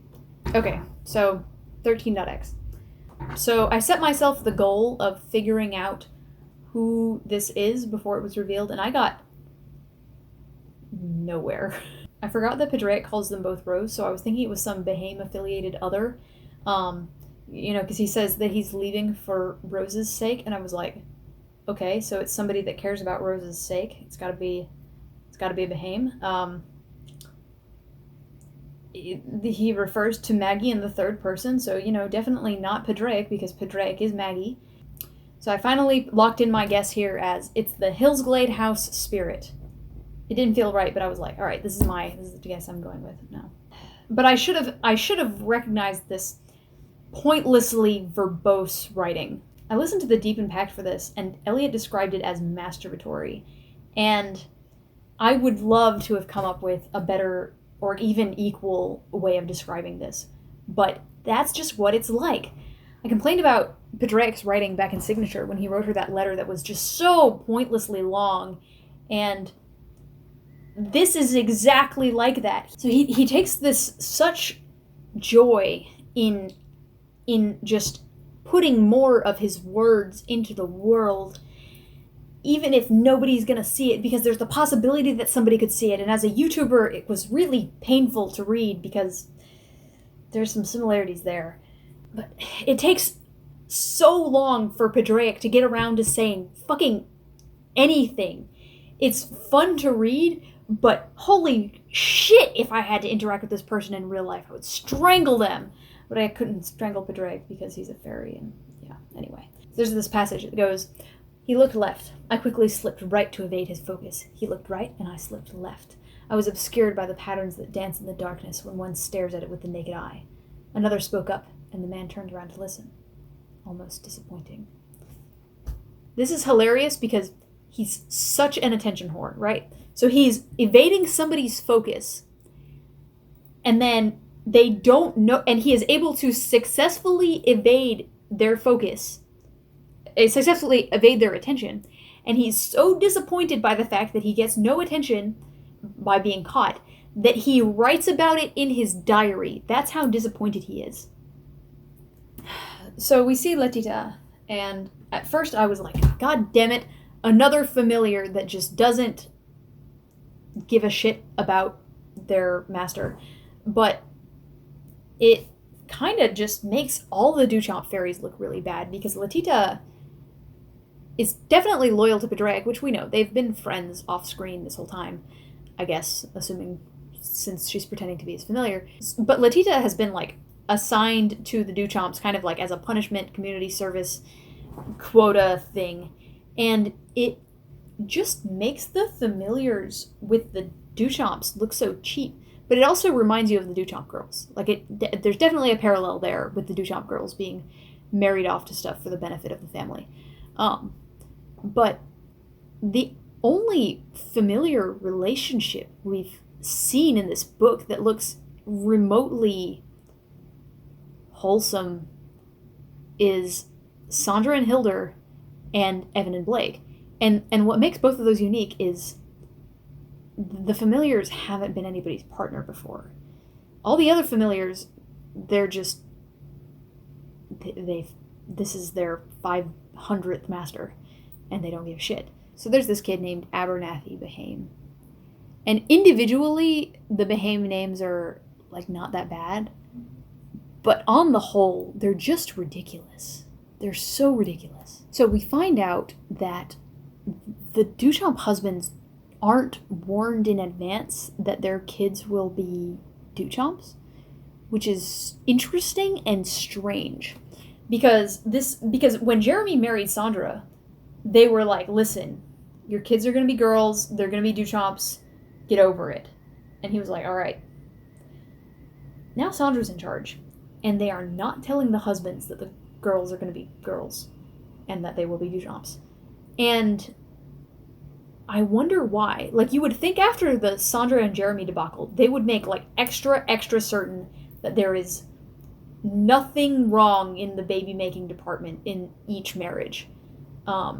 Okay, so 13.x. So I set myself the goal of figuring out who this is before it was revealed, and I got nowhere. I forgot that Padraig calls them both Rose, so I was thinking it was some Bahame-affiliated other. Because he says that he's leaving for Rose's sake, and I was like, okay, so it's somebody that cares about Rose's sake. It's gotta be a Bahame. He refers to Maggie in the third person, so, definitely not Padraig, because Padraig is Maggie. So I finally locked in my guess here as it's the Hillsglade House spirit. It didn't feel right, but I was like, all right, this is the guess I'm going with. No. But I should have recognized this pointlessly verbose writing. I listened to the Deep in Pact for this, and Eliot described it as masturbatory. And I would love to have come up with a better or even equal way of describing this. But that's just what it's like. I complained about Padraig's writing back in Signature when he wrote her that letter that was just so pointlessly long. And this is exactly like that. So he takes this such joy in just putting more of his words into the world, even if nobody's gonna see it, because there's the possibility that somebody could see it. And as a YouTuber, it was really painful to read because there's some similarities there. But it takes so long for Padraig to get around to saying fucking anything. It's fun to read, but holy shit, if I had to interact with this person in real life, I would strangle them. But I couldn't strangle Padraig because he's a fairy, and yeah, anyway. There's this passage that goes, he looked left. I quickly slipped right to evade his focus. He looked right, and I slipped left. I was obscured by the patterns that dance in the darkness when one stares at it with the naked eye. Another spoke up, and the man turned around to listen. Almost disappointing. This is hilarious because he's such an attention whore, right? So he's evading somebody's focus, and then they don't know, and he is able to successfully evade their focus, successfully evade their attention, and he's so disappointed by the fact that he gets no attention by being caught that he writes about it in his diary. That's how disappointed he is. So we see Letita, and at first I was like, God damn it, another familiar that just doesn't give a shit about their master. But it kind of just makes all the Duchamp fairies look really bad, because Latita is definitely loyal to Padraig, which we know. They've been friends off screen this whole time, I guess, assuming since she's pretending to be his familiar. But Latita has been, like, assigned to the Duchamps kind of like as a punishment, community service quota thing. And it just makes the familiars with the Duchamps look so cheap. But it also reminds you of the Duchamp girls. Like, there's definitely a parallel there with the Duchamp girls being married off to stuff for the benefit of the family. But the only familiar relationship we've seen in this book that looks remotely wholesome is Sandra and Hildur and Evan and Blake. And what makes both of those unique is the familiars haven't been anybody's partner before. All the other familiars, they're just this is their 500th master, and they don't give a shit. So there's this kid named Abernathy Behame. And individually, the Behame names are, like, not that bad. But on the whole, they're just ridiculous. They're so ridiculous. So we find out that the Duchamp husbands aren't warned in advance that their kids will be Duchamps, which is interesting and strange. Because when Jeremy married Sandra, they were like, listen, your kids are going to be girls, they're going to be Duchamps, get over it. And he was like, all right. Now Sandra's in charge, and they are not telling the husbands that the girls are going to be girls and that they will be Duchamps. And I wonder why. Like, you would think after the Sandra and Jeremy debacle, they would make, like, extra certain that there is nothing wrong in the baby-making department in each marriage. But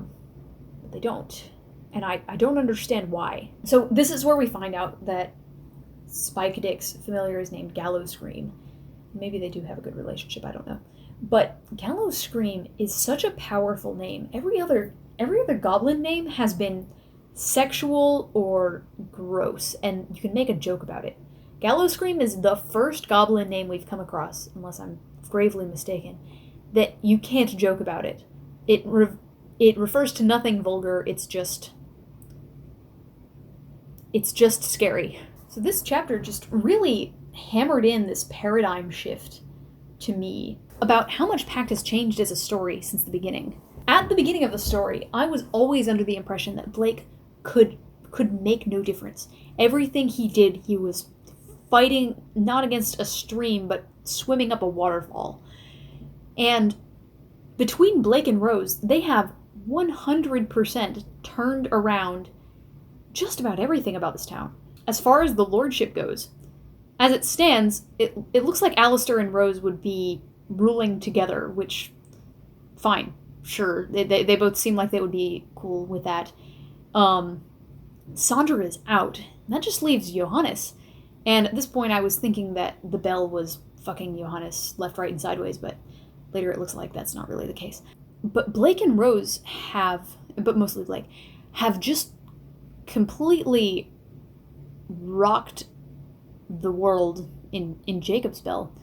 they don't. And I don't understand why. So this is where we find out that Spike Dick's familiar is named Gallows Scream. Maybe they do have a good relationship, I don't know. But Gallows Scream is such a powerful name. Every other goblin name has been sexual or gross, and you can make a joke about it. Gallows Scream is the first goblin name we've come across, unless I'm gravely mistaken, that you can't joke about it. It refers to nothing vulgar, it's just scary. So this chapter just really hammered in this paradigm shift to me about how much Pact has changed as a story since the beginning. At the beginning of the story, I was always under the impression that Blake could make no difference. Everything he did, he was fighting not against a stream, but swimming up a waterfall. And between Blake and Rose, they have 100% turned around just about everything about this town. As far as the lordship goes, as it stands, it looks like Alister and Rose would be ruling together, which, fine, sure. They both seem like they would be cool with that. Sandra is out. That just leaves Johannes. And at this point, I was thinking that the Bell was fucking Johannes left, right, and sideways, but later it looks like that's not really the case. But Blake and Rose but mostly Blake, have just completely rocked the world in Jacob's Bell.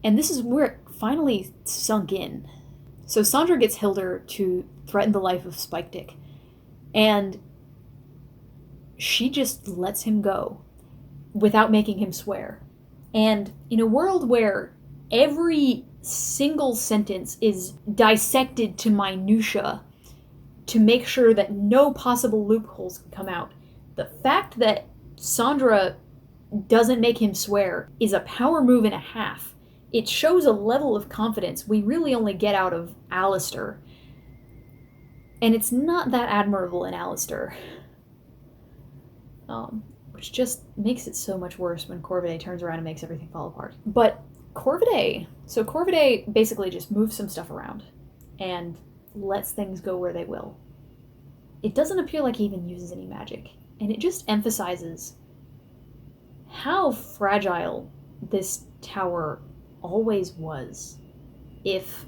And this is where it finally sunk in. So Sandra gets Hildur to threaten the life of Spike Dick. And she just lets him go without making him swear. And in a world where every single sentence is dissected to minutia to make sure that no possible loopholes can come out, the fact that Sandra doesn't make him swear is a power move and a half. It shows a level of confidence we really only get out of Alister. And it's not that admirable in Alister. Which just makes it so much worse when Corvidae turns around and makes everything fall apart. But Corvidae basically just moves some stuff around and lets things go where they will. It doesn't appear like he even uses any magic, and it just emphasizes how fragile this tower always was if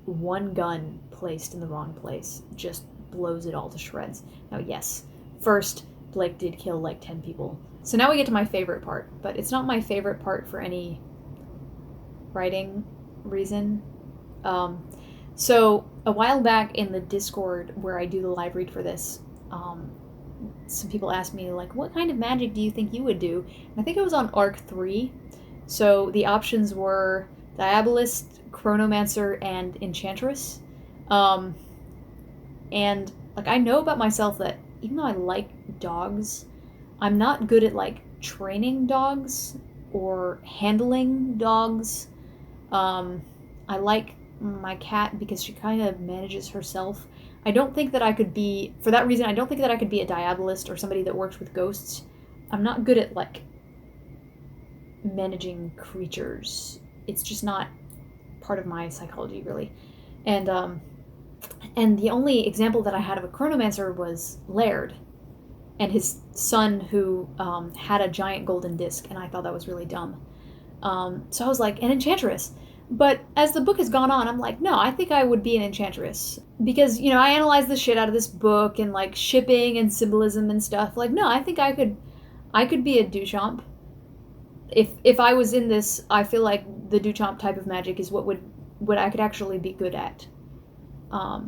one gun placed in the wrong place just blows it all to shreds. Now, yes, first, Blake did kill like 10 people. So now we get to my favorite part, but it's not my favorite part for any writing reason. So a while back in the Discord where I do the live read for this, some people asked me, like, what kind of magic do you think you would do? And I think it was on Arc 3. So the options were Diabolist, Chronomancer, and Enchantress. And, like, I know about myself that even though I like dogs, I'm not good at, like, training dogs or handling dogs. I like my cat because she kind of manages herself. I don't think that I could be, for that reason, I don't think that I could be a Diabolist or somebody that works with ghosts. I'm not good at, like, managing creatures. It's just not part of my psychology, really. And the only example that I had of a Chronomancer was Laird and his son, who had a giant golden disc, and I thought that was really dumb. So I was like, an Enchantress. But as the book has gone on, I'm like, no, I think I would be an Enchantress. Because, you know, I analyzed the shit out of this book and, like, shipping and symbolism and stuff. Like, no, I think I could be a Duchamp. If I was in this, I feel like the Duchamp type of magic is what I could actually be good at. So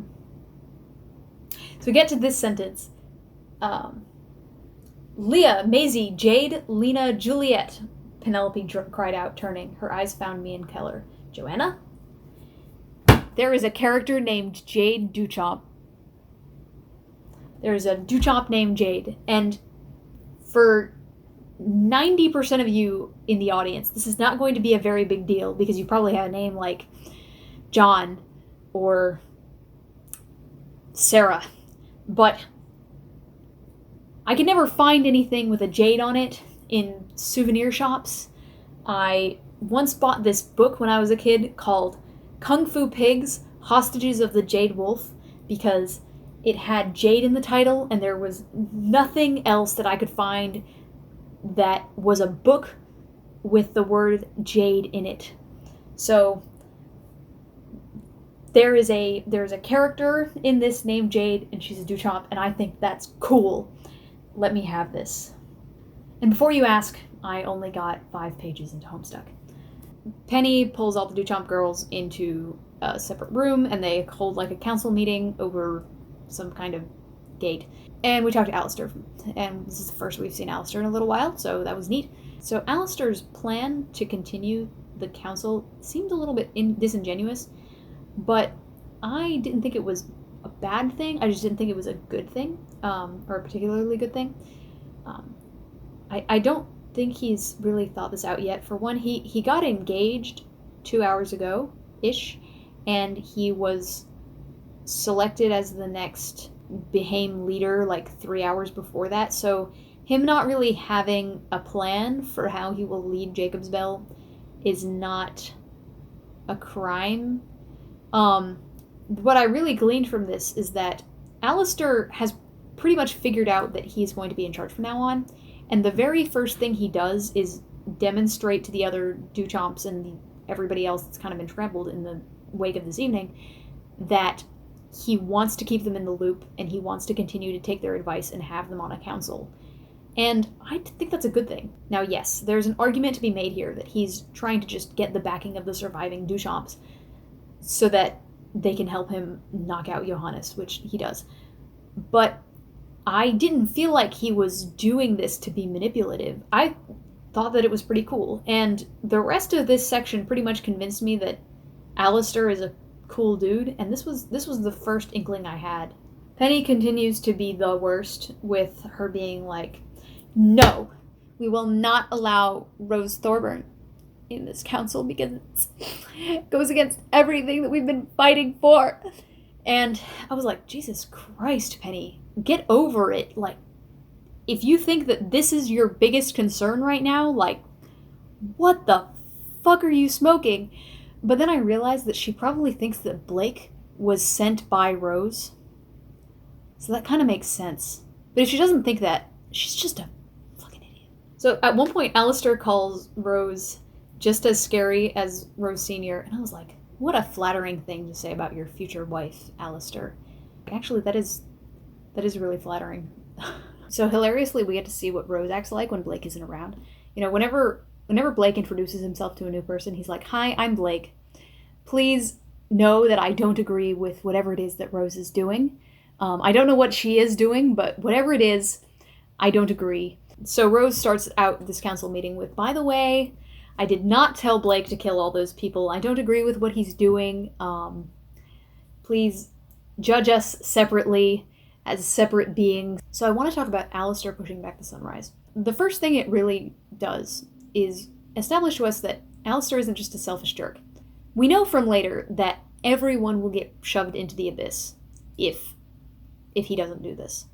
we get to this sentence. Leah, Maisie, Jade, Lena, Juliet, Penelope cried out, turning. Her eyes found me and Keller. Joanna? There is a character named Jade Duchamp. There is a Duchamp named Jade. And for 90% of you in the audience, this is not going to be a very big deal because you probably have a name like John or Sarah. But I could never find anything with a Jade on it in souvenir shops. I once bought this book when I was a kid called Kung Fu Pigs, Hostages of the Jade Wolf, because it had Jade in the title and there was nothing else that I could find that was a book with the word Jade in it. So there's a character in this named Jade, and she's a Duchamp, and I think that's cool. Let me have this. And before you ask, I only got 5 pages into Homestuck. Penny pulls all the Duchamp girls into a separate room, and they hold like a council meeting over some kind of gate. And we talk to Alister, and this is the first we've seen Alister in a little while, so that was neat. So Alister's plan to continue the council seemed a little bit disingenuous, but I didn't think it was a bad thing. I just didn't think it was a good thing, or a particularly good thing. I don't think he's really thought this out yet. For one, he got engaged 2 hours ago-ish, and he was selected as the next Behaim leader like 3 hours before that. So him not really having a plan for how he will lead Jacob's Bell is not a crime. What I really gleaned from this is that Alister has pretty much figured out that he's going to be in charge from now on, and the very first thing he does is demonstrate to the other Duchamps and everybody else that's kind of been trampled in the wake of this evening that he wants to keep them in the loop, and he wants to continue to take their advice and have them on a council. And I think that's a good thing. Now, yes, there's an argument to be made here that he's trying to just get the backing of the surviving Duchamps so that they can help him knock out Johannes, which he does. But I didn't feel like he was doing this to be manipulative. I thought that it was pretty cool. And the rest of this section pretty much convinced me that Alister is a cool dude, and this was the first inkling I had. Penny continues to be the worst, with her being like, no, we will not allow Rose Thorburn in this council because it goes against everything that we've been fighting for. And I was like, Jesus Christ, Penny, get over it. Like, if you think that this is your biggest concern right now, like, what the fuck are you smoking? But then I realized that she probably thinks that Blake was sent by Rose. So that kind of makes sense. But if she doesn't think that, she's just a fucking idiot. So at one point, Alister calls Rose just as scary as Rose Sr., and I was like, what a flattering thing to say about your future wife, Alister. Actually, that is really flattering. So hilariously, we get to see what Rose acts like when Blake isn't around. Whenever Blake introduces himself to a new person, he's like, "Hi, I'm Blake. Please know that I don't agree with whatever it is that Rose is doing. I don't know what she is doing, but whatever it is, I don't agree." So Rose starts out this council meeting with, "By the way, I did not tell Blake to kill all those people. I don't agree with what he's doing. Please judge us separately as separate beings." So I want to talk about Alister pushing back the sunrise. The first thing it really does is establish to us that Alister isn't just a selfish jerk. We know from later that everyone will get shoved into the abyss if he doesn't do this.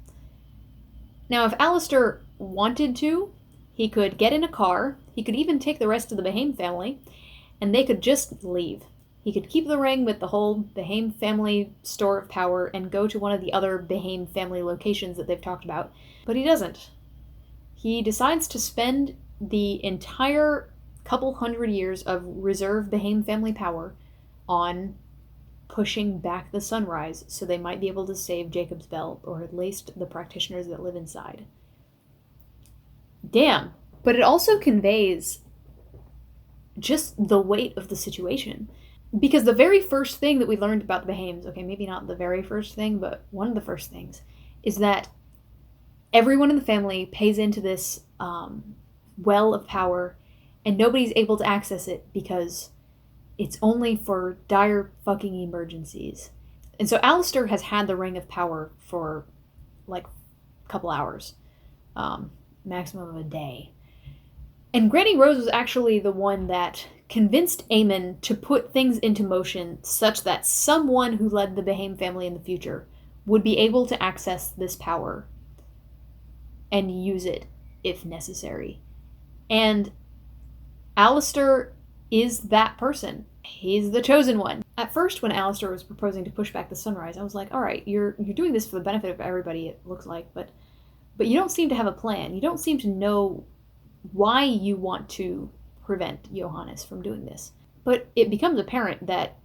Now, if Alister wanted to, he could get in a car, he could even take the rest of the Behame family, and they could just leave. He could keep the ring with the whole Behame family store of power and go to one of the other Behame family locations that they've talked about, but he doesn't. He decides to spend the entire couple hundred years of reserve Behame family power on pushing back the sunrise so they might be able to save Jacob's Bell, or at least the practitioners that live inside. Damn. But it also conveys just the weight of the situation. Because the very first thing that we learned about the Behames, okay, maybe not the very first thing, but one of the first things, is that everyone in the family pays into this well of power, and nobody's able to access it because it's only for dire fucking emergencies. And so Alister has had the Ring of Power for like a couple hours, maximum of a day. And Granny Rose was actually the one that convinced Aemon to put things into motion such that someone who led the Behame family in the future would be able to access this power and use it if necessary. And Alister is that person. He's the chosen one. At first, when Alister was proposing to push back the sunrise, I was like, all right, you're doing this for the benefit of everybody, it looks like, but you don't seem to have a plan. You don't seem to know why you want to prevent Johannes from doing this. But it becomes apparent that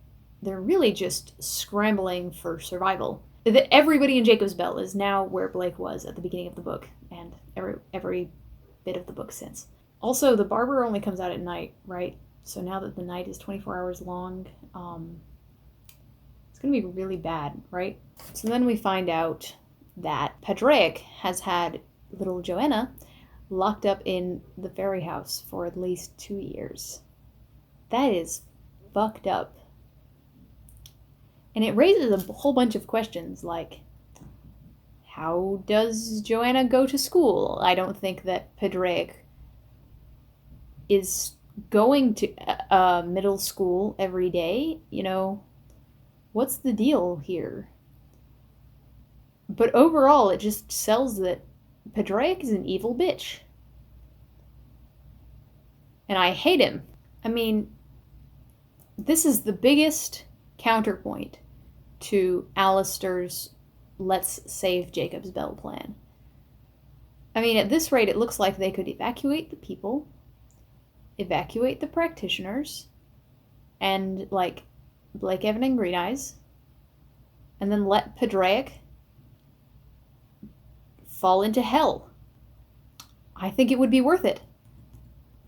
they're really just scrambling for survival. That everybody in Jacob's Bell is now where Blake was at the beginning of the book, and every bit of the book since. Also, the barber only comes out at night, right? So now that the night is 24 hours long, it's going to be really bad, right? So then we find out that Padraic has had little Joanna locked up in the fairy house for at least 2 years. That is fucked up. And it raises a whole bunch of questions, like, how does Joanna go to school? I don't think that Padraic is going to middle school every day. What's the deal here? But overall, it just sells that Padraic is an evil bitch. And I hate him. I mean, this is the biggest counterpoint to Alister's let's save Jacob's Bell plan. I mean, at this rate, it looks like they could evacuate the people, evacuate the practitioners, and, like, Blake, Evan, and Green Eyes, and then let Padraic fall into hell. I think it would be worth it.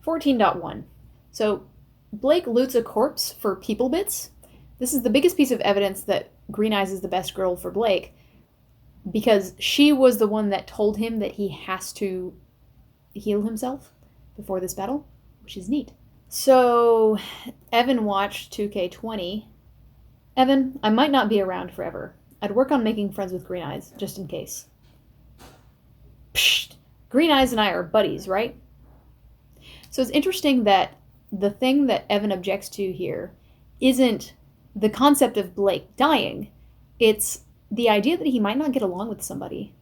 14.1. So, Blake loots a corpse for people bits. This is the biggest piece of evidence that Green Eyes is the best girl for Blake, because she was the one that told him that he has to heal himself before this battle, which is neat. So, Evan watched 2K20. Evan, I might not be around forever. I'd work on making friends with Green Eyes, just in case. Psst! Green Eyes and I are buddies, right? So it's interesting that the thing that Evan objects to here isn't the concept of Blake dying. It's the idea that he might not get along with somebody.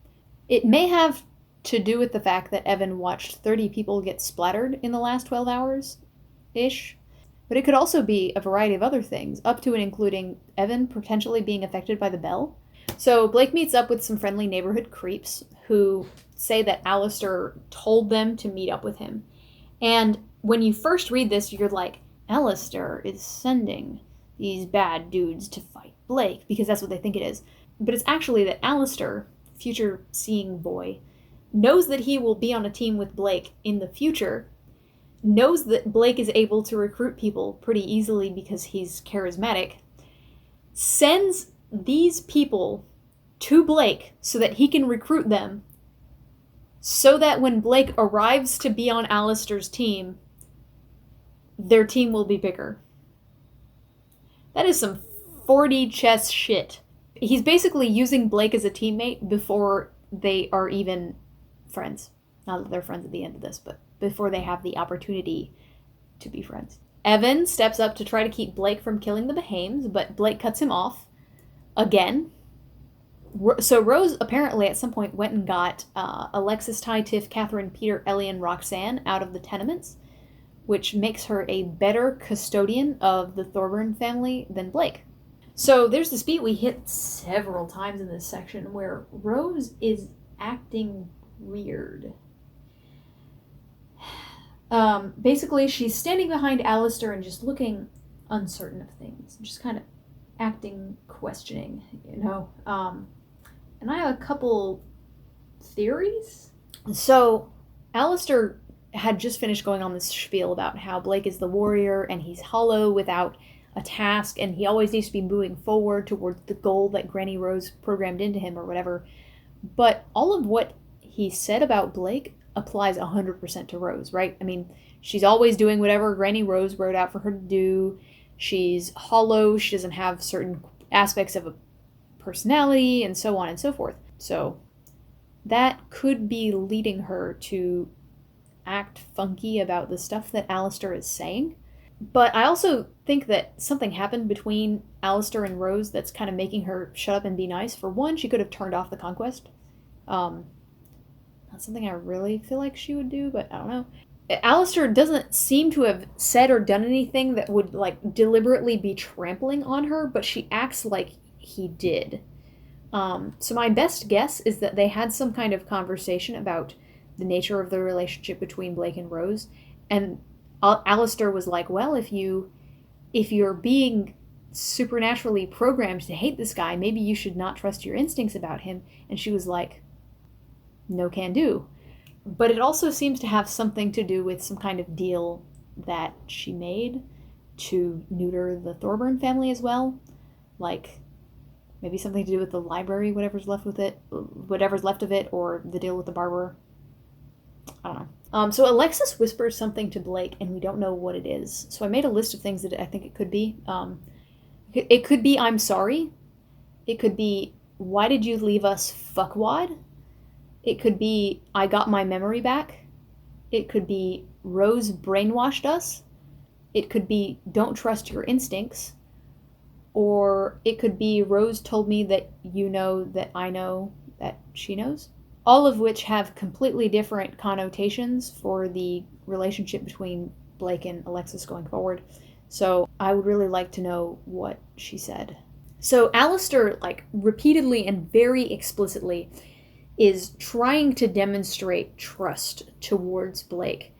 It may have to do with the fact that Evan watched 30 people get splattered in the last 12 hours-ish. But it could also be a variety of other things, up to and including Evan potentially being affected by the bell. So Blake meets up with some friendly neighborhood creeps who say that Alister told them to meet up with him. And when you first read this, you're like, Alister is sending these bad dudes to fight Blake, because that's what they think it is. But it's actually that Alister, future seeing boy, knows that he will be on a team with Blake in the future, knows that Blake is able to recruit people pretty easily because he's charismatic, sends these people to Blake so that he can recruit them, so that when Blake arrives to be on Alister's team, their team will be bigger. That is some 4D chess shit. He's basically using Blake as a teammate before they are even friends. Not that they're friends at the end of this, but before they have the opportunity to be friends. Evan steps up to try to keep Blake from killing the Behames, but Blake cuts him off again. So Rose apparently at some point went and got Alexis, Ty, Tiff, Catherine, Peter, Ellie, and Roxanne out of the tenements, which makes her a better custodian of the Thorburn family than Blake. So there's this beat we hit several times in this section where Rose is acting weird. Basically, she's standing behind Alister and just looking uncertain of things, just kind of acting questioning, and I have a couple theories. So Alister had just finished going on this spiel about how Blake is the warrior and he's hollow without a task, and he always needs to be moving forward towards the goal that Granny Rose programmed into him or whatever. But all of what he said about Blake applies 100% to Rose, right? I mean, she's always doing whatever Granny Rose wrote out for her to do. She's hollow. She doesn't have certain aspects of a personality and so on and so forth. So that could be leading her to act funky about the stuff that Alister is saying. But I also think that something happened between Alister and Rose that's kind of making her shut up and be nice. For one, she could have turned off the conquest. Not something I really feel like she would do, but I don't know. Alister doesn't seem to have said or done anything that would, deliberately be trampling on her, but she acts like he did. So my best guess is that they had some kind of conversation about the nature of the relationship between Blake and Rose, and Alister was like, well, if you're being supernaturally programmed to hate this guy, maybe you should not trust your instincts about him. And she was like, no can do. But it also seems to have something to do with some kind of deal that she made to neuter the Thorburn family as well. Maybe something to do with the library, whatever's left of it, or the deal with the barber. I don't know. So Alexis whispers something to Blake, and we don't know what it is. So I made a list of things that I think it could be. It could be, I'm sorry. It could be, why did you leave us, fuckwad? It could be, I got my memory back. It could be, Rose brainwashed us. It could be, don't trust your instincts. Or it could be, Rose told me that you know that I know that she knows. All of which have completely different connotations for the relationship between Blake and Alexis going forward. So I would really like to know what she said. So Alister, repeatedly and very explicitly, is trying to demonstrate trust towards Blake.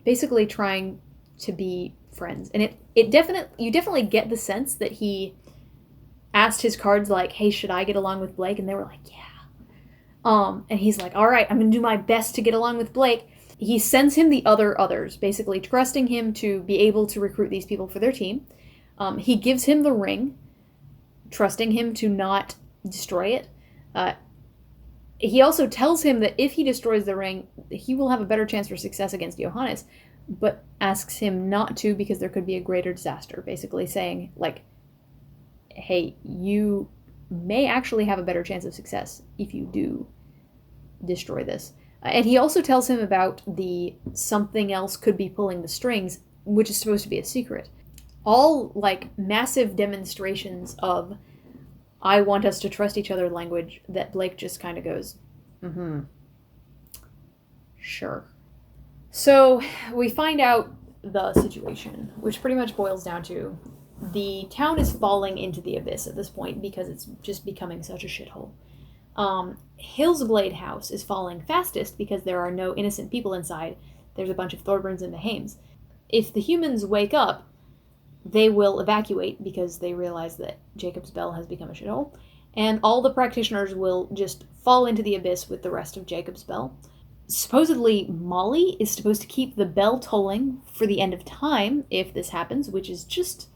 Basically trying to be friends. And you definitely get the sense that he asked his cards hey, should I get along with Blake? And they were like, yeah. And he's like, all right, I'm going to do my best to get along with Blake. He sends him the others, basically trusting him to be able to recruit these people for their team. He gives him the ring, trusting him to not destroy it. He also tells him that if he destroys the ring, he will have a better chance for success against Johannes, but asks him not to because there could be a greater disaster, basically saying, hey, you may actually have a better chance of success if you do destroy this. And he also tells him about the something else could be pulling the strings, which is supposed to be a secret. All massive demonstrations of I want us to trust each other language that Blake just kind of goes, sure. So we find out the situation, which pretty much boils down to the town is falling into the abyss at this point because it's just becoming such a shithole. Hillsblade House is falling fastest because there are no innocent people inside. There's a bunch of Thorburns and Behames. If the humans wake up, they will evacuate because they realize that Jacob's Bell has become a shithole. and all the practitioners will just fall into the abyss with the rest of Jacob's bell. Supposedly, Molly is supposed to keep the bell tolling for the end of time if this happens, which is just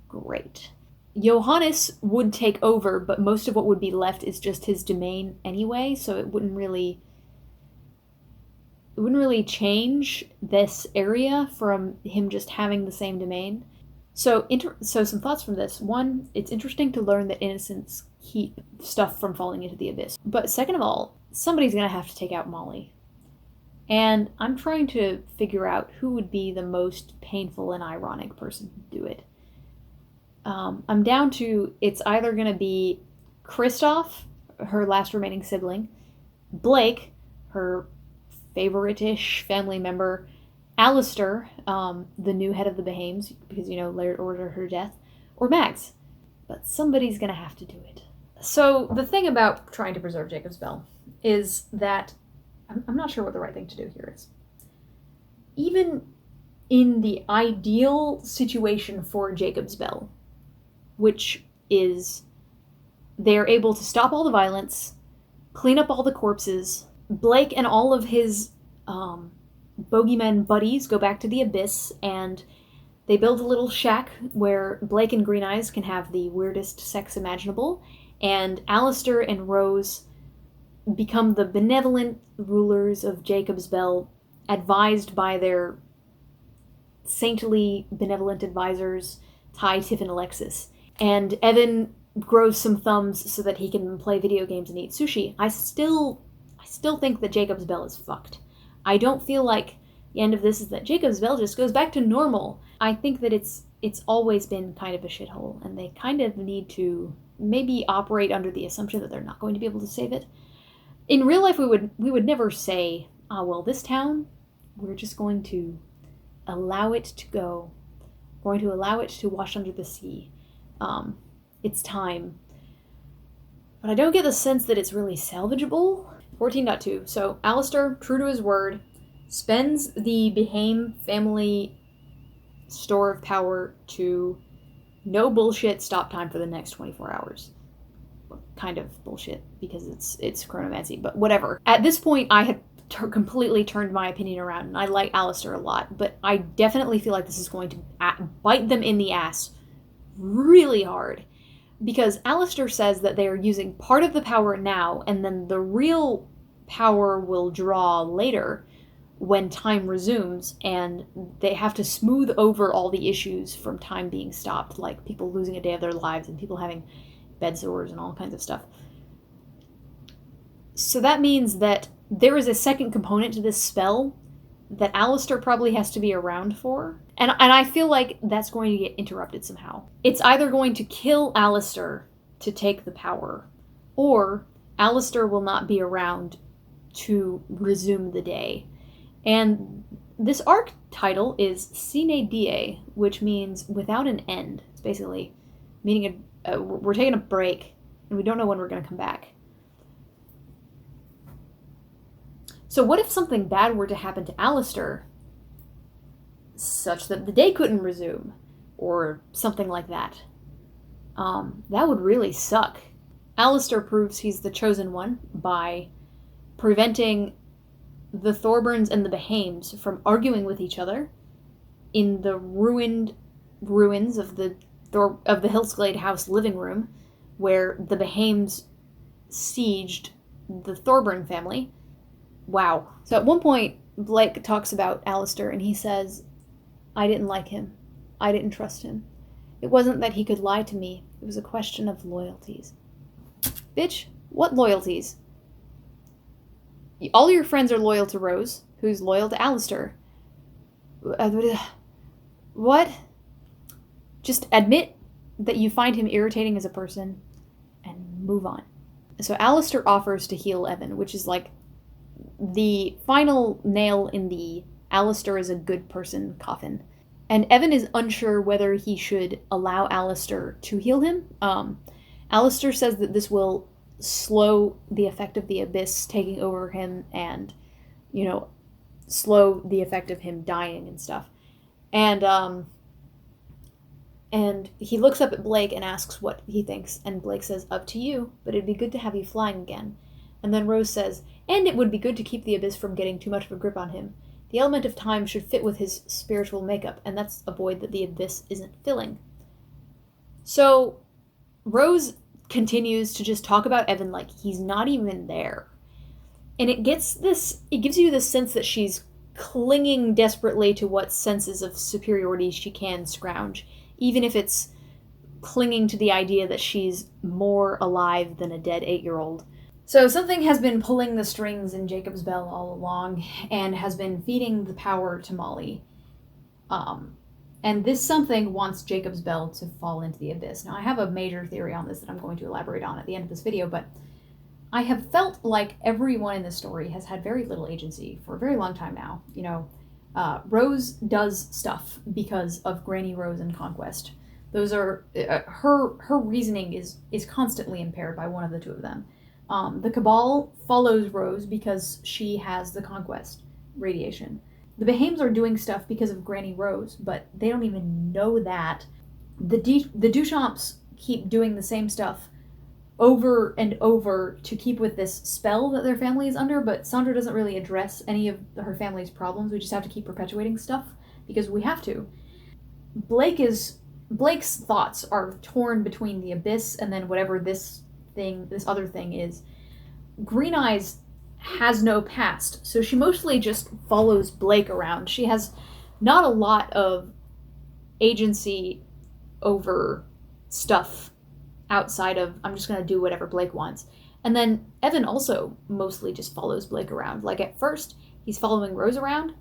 great. Johannes would take over, but most of what would be left is just his domain anyway, so it wouldn't really change this area from him just having the same domain. So some thoughts from this. One, it's interesting to learn that innocents keep stuff from falling into the abyss. But second of all, somebody's going to have to take out Molly. And I'm trying to figure out who would be the most painful and ironic person to do it. I'm down to, it's either going to be Kristoff, her last remaining sibling, Blake, her favorite-ish family member, Alister, the new head of the Behames, because, Laird ordered her death, or Max. But somebody's going to have to do it. So the thing about trying to preserve Jacob's bell is that I'm not sure what the right thing to do here is. Even in the ideal situation for Jacob's bell, which is they're able to stop all the violence, clean up all the corpses, Blake and all of his bogeyman buddies go back to the abyss, and they build a little shack where Blake and Green Eyes can have the weirdest sex imaginable, and Alister and Rose become the benevolent rulers of Jacob's Bell, advised by their saintly, benevolent advisors, Ty, Tiff, and Alexis. And Evan grows some thumbs so that he can play video games and eat sushi. I still think that Jacob's Bell is fucked. I don't feel like the end of this is that Jacob's Bell just goes back to normal. I think that it's always been kind of a shithole, and they kind of need to maybe operate under the assumption that they're not going to be able to save it. In real life, we would never say, well, this town, we're just going to allow it to go. We're going to allow it to wash under the sea. It's time. But I don't get the sense that it's really salvageable. 14.2. So Alister, true to his word, spends the Behame family store of power to no bullshit stop time for the next 24 hours. Kind of bullshit, because it's chronomancy, but whatever. At this point, I had completely turned my opinion around, and I like Alister a lot, but I definitely feel like this is going to bite them in the ass really hard, because Alister says that they are using part of the power now, and then the real power will draw later when time resumes, and they have to smooth over all the issues from time being stopped, like people losing a day of their lives and people having bed sores and all kinds of stuff. So that means that there is a second component to this spell that Alister probably has to be around for. And I feel like that's going to get interrupted somehow. It's either going to kill Alister to take the power, or Alister will not be around to resume the day. And this arc title is Sine Die, which means without an end. It's basically meaning we're taking a break, and we don't know when we're going to come back. So what if something bad were to happen to Alister, such that the day couldn't resume, or something like that? That would really suck. Alister proves he's the chosen one by preventing the Thorburns and the Behames from arguing with each other in the ruined ruins of the Hillsglade House living room, where the Behames sieged the Thorburn family. Wow. So at one point, Blake talks about Alister, and he says, I didn't like him. I didn't trust him. It wasn't that he could lie to me. It was a question of loyalties. Bitch, what loyalties? All your friends are loyal to Rose, who's loyal to Alister. What? Just admit that you find him irritating as a person and move on. So Alister offers to heal Evan, which is like the final nail in the Alister is a good person coffin. And Evan is unsure whether he should allow Alister to heal him. Alister says that this will slow the effect of the abyss taking over him and, slow the effect of him dying and stuff. And And he looks up at Blake and asks what he thinks, and Blake says, "Up to you, but it'd be good to have you flying again." And then Rose says, "And it would be good to keep the Abyss from getting too much of a grip on him. The element of time should fit with his spiritual makeup, and that's a void that the Abyss isn't filling." So Rose continues to just talk about Evan like he's not even there. And it gives you this sense that she's clinging desperately to what senses of superiority she can scrounge, even if it's clinging to the idea that she's more alive than a dead 8-year-old. So something has been pulling the strings in Jacob's Bell all along, and has been feeding the power to Molly. And this something wants Jacob's Bell to fall into the Abyss. Now, I have a major theory on this that I'm going to elaborate on at the end of this video, but I have felt like everyone in this story has had very little agency for a very long time now. You know, Rose does stuff because of Granny Rose and Conquest. Those are her reasoning is constantly impaired by one of the two of them. The Cabal follows Rose because she has the Conquest radiation. The Behames are doing stuff because of Granny Rose, but they don't even know that. The Duchamps keep doing the same stuff over and over to keep with this spell that their family is under, but Sandra doesn't really address any of her family's problems. We just have to keep perpetuating stuff because we have to. Blake's thoughts are torn between the Abyss and then whatever this other thing is. Green Eyes has no past, so she mostly just follows Blake around. She has not a lot of agency over stuff outside of, I'm just going to do whatever Blake wants. And then Evan also mostly just follows Blake around. Like, at first, he's following Rose around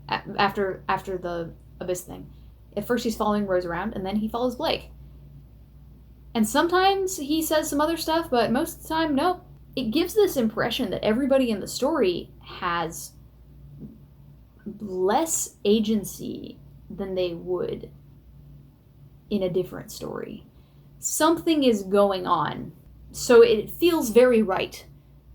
after the Abyss thing. At first, he's following Rose around, and then he follows Blake. And sometimes he says some other stuff, but most of the time, nope. It gives this impression that everybody in the story has less agency than they would in a different story. Something is going on, so it feels very right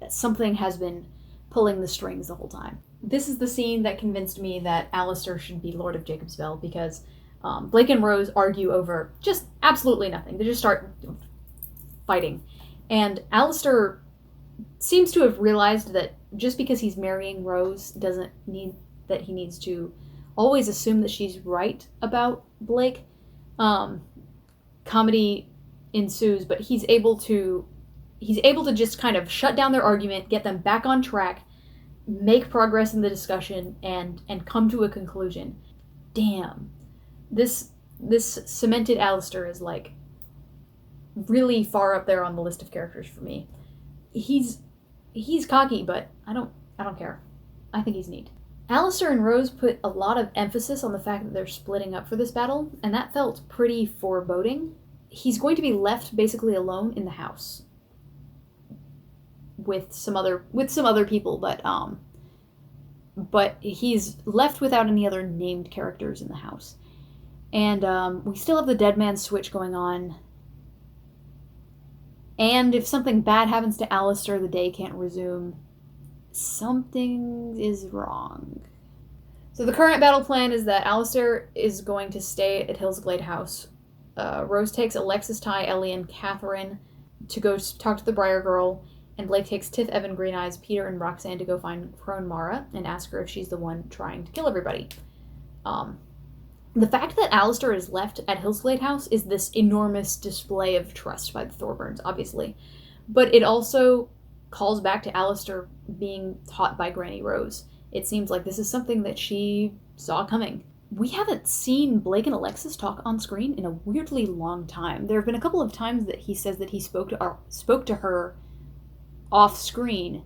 that something has been pulling the strings the whole time. This is the scene that convinced me that Alister should be Lord of Jacob's Bell, because Blake and Rose argue over just absolutely nothing. They just start fighting. And Alister seems to have realized that just because he's marrying Rose doesn't mean that he needs to always assume that she's right about Blake. Comedy ensues, but he's able to just kind of shut down their argument, get them back on track, make progress in the discussion, and come to a conclusion. Damn. This cemented Alister is like really far up there on the list of characters for me. He's cocky, but I don't care. I think he's neat. Alister and Rose put a lot of emphasis on the fact that they're splitting up for this battle, and that felt pretty foreboding. He's going to be left basically alone in the house with some other people, but he's left without any other named characters in the house. And we still have the dead man switch going on. And if something bad happens to Alister, the day can't resume. Something is wrong. So the current battle plan is that Alister is going to stay at Hillsglade House. Rose takes Alexis, Ty, Ellie, and Catherine to go talk to the Briar Girl, and Blake takes Tiff, Evan, Green Eyes, Peter, and Roxanne to go find Crone Mara and ask her if she's the one trying to kill everybody. The fact that Alister is left at Hillsglade House is this enormous display of trust by the Thorburns, obviously. But it also calls back to Alister being taught by Granny Rose. It seems like this is something that she saw coming. We haven't seen Blake and Alexis talk on screen in a weirdly long time. There have been a couple of times that he says that he spoke to her off screen,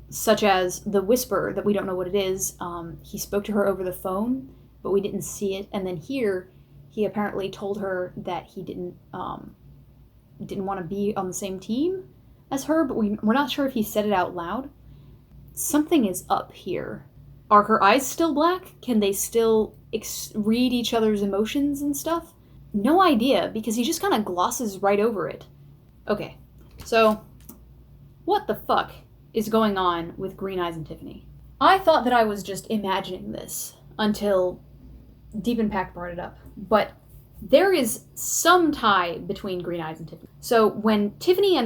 such as the whisper that we don't know what it is. He spoke to her over the phone, but we didn't see it. And then here, he apparently told her that he didn't want to be on the same team as her, but we're not sure if he said it out loud. Something is up here. Are her eyes still black? Can they still read each other's emotions and stuff? No idea, because he just kind of glosses right over it. Okay, so what the fuck is going on with Green Eyes and Tiffany? I thought that I was just imagining this until Deep in Pact brought it up, but there is some tie between Green Eyes and Tiffany. So when Tiffany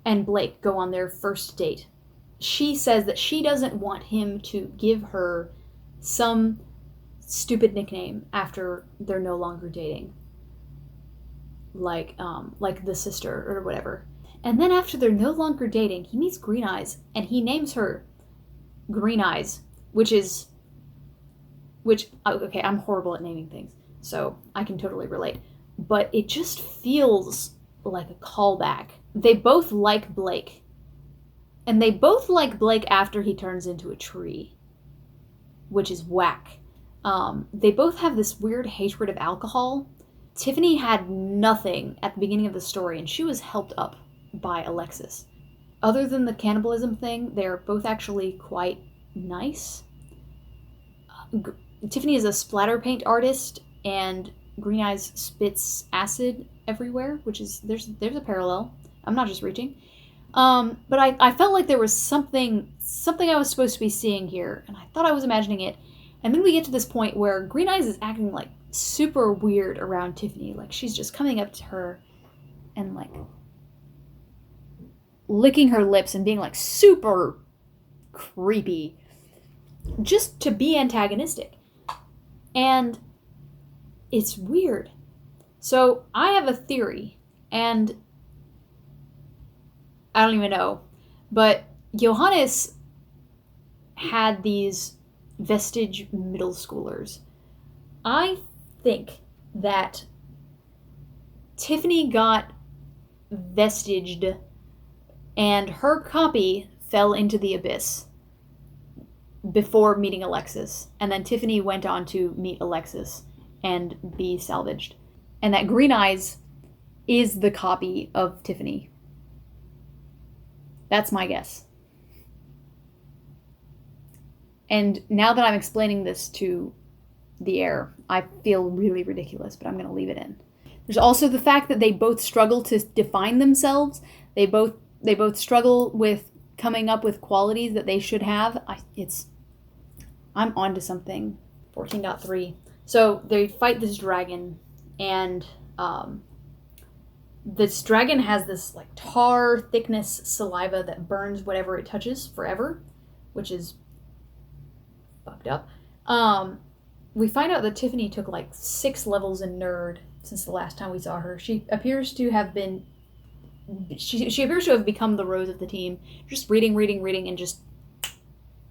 and Blake go on their first date, she says that she doesn't want him to give her some stupid nickname after they're no longer dating, like the sister or whatever. And then after they're no longer dating, he meets Green Eyes and he names her Green Eyes, which okay, I'm horrible at naming things, so I can totally relate. But it just feels like a callback. They both like Blake. And they both like Blake after he turns into a tree, which is whack. They both have this weird hatred of alcohol. Tiffany had nothing at the beginning of the story, and she was helped up by Alexis. Other than the cannibalism thing, they're both actually quite nice. Tiffany is a splatter paint artist, and Green Eyes spits acid everywhere, which is, there's a parallel. I'm not just reaching. But I felt like there was something I was supposed to be seeing here, and I thought I was imagining it. And then we get to this point where Green Eyes is acting like super weird around Tiffany. Like she's just coming up to her and like licking her lips and being like super creepy just to be antagonistic. And it's weird. So I have a theory, and I don't even know, but Johannes had these vestige middle schoolers. I think that Tiffany got vestiged and her copy fell into the abyss before meeting Alexis. And then Tiffany went on to meet Alexis and be salvaged. And that Green Eyes is the copy of Tiffany. That's my guess. And now that I'm explaining this to the air, I feel really ridiculous, but I'm going to leave it in. There's also the fact that they both struggle to define themselves. They both struggle with coming up with qualities that they should have. I'm onto something. 14.3. So they fight this dragon, and this dragon has this like tar thickness saliva that burns whatever it touches forever, which is fucked up. We find out that Tiffany took like 6 levels in nerd since the last time we saw her. She appears to have been she appears to have become the Rose of the team, just reading, and just,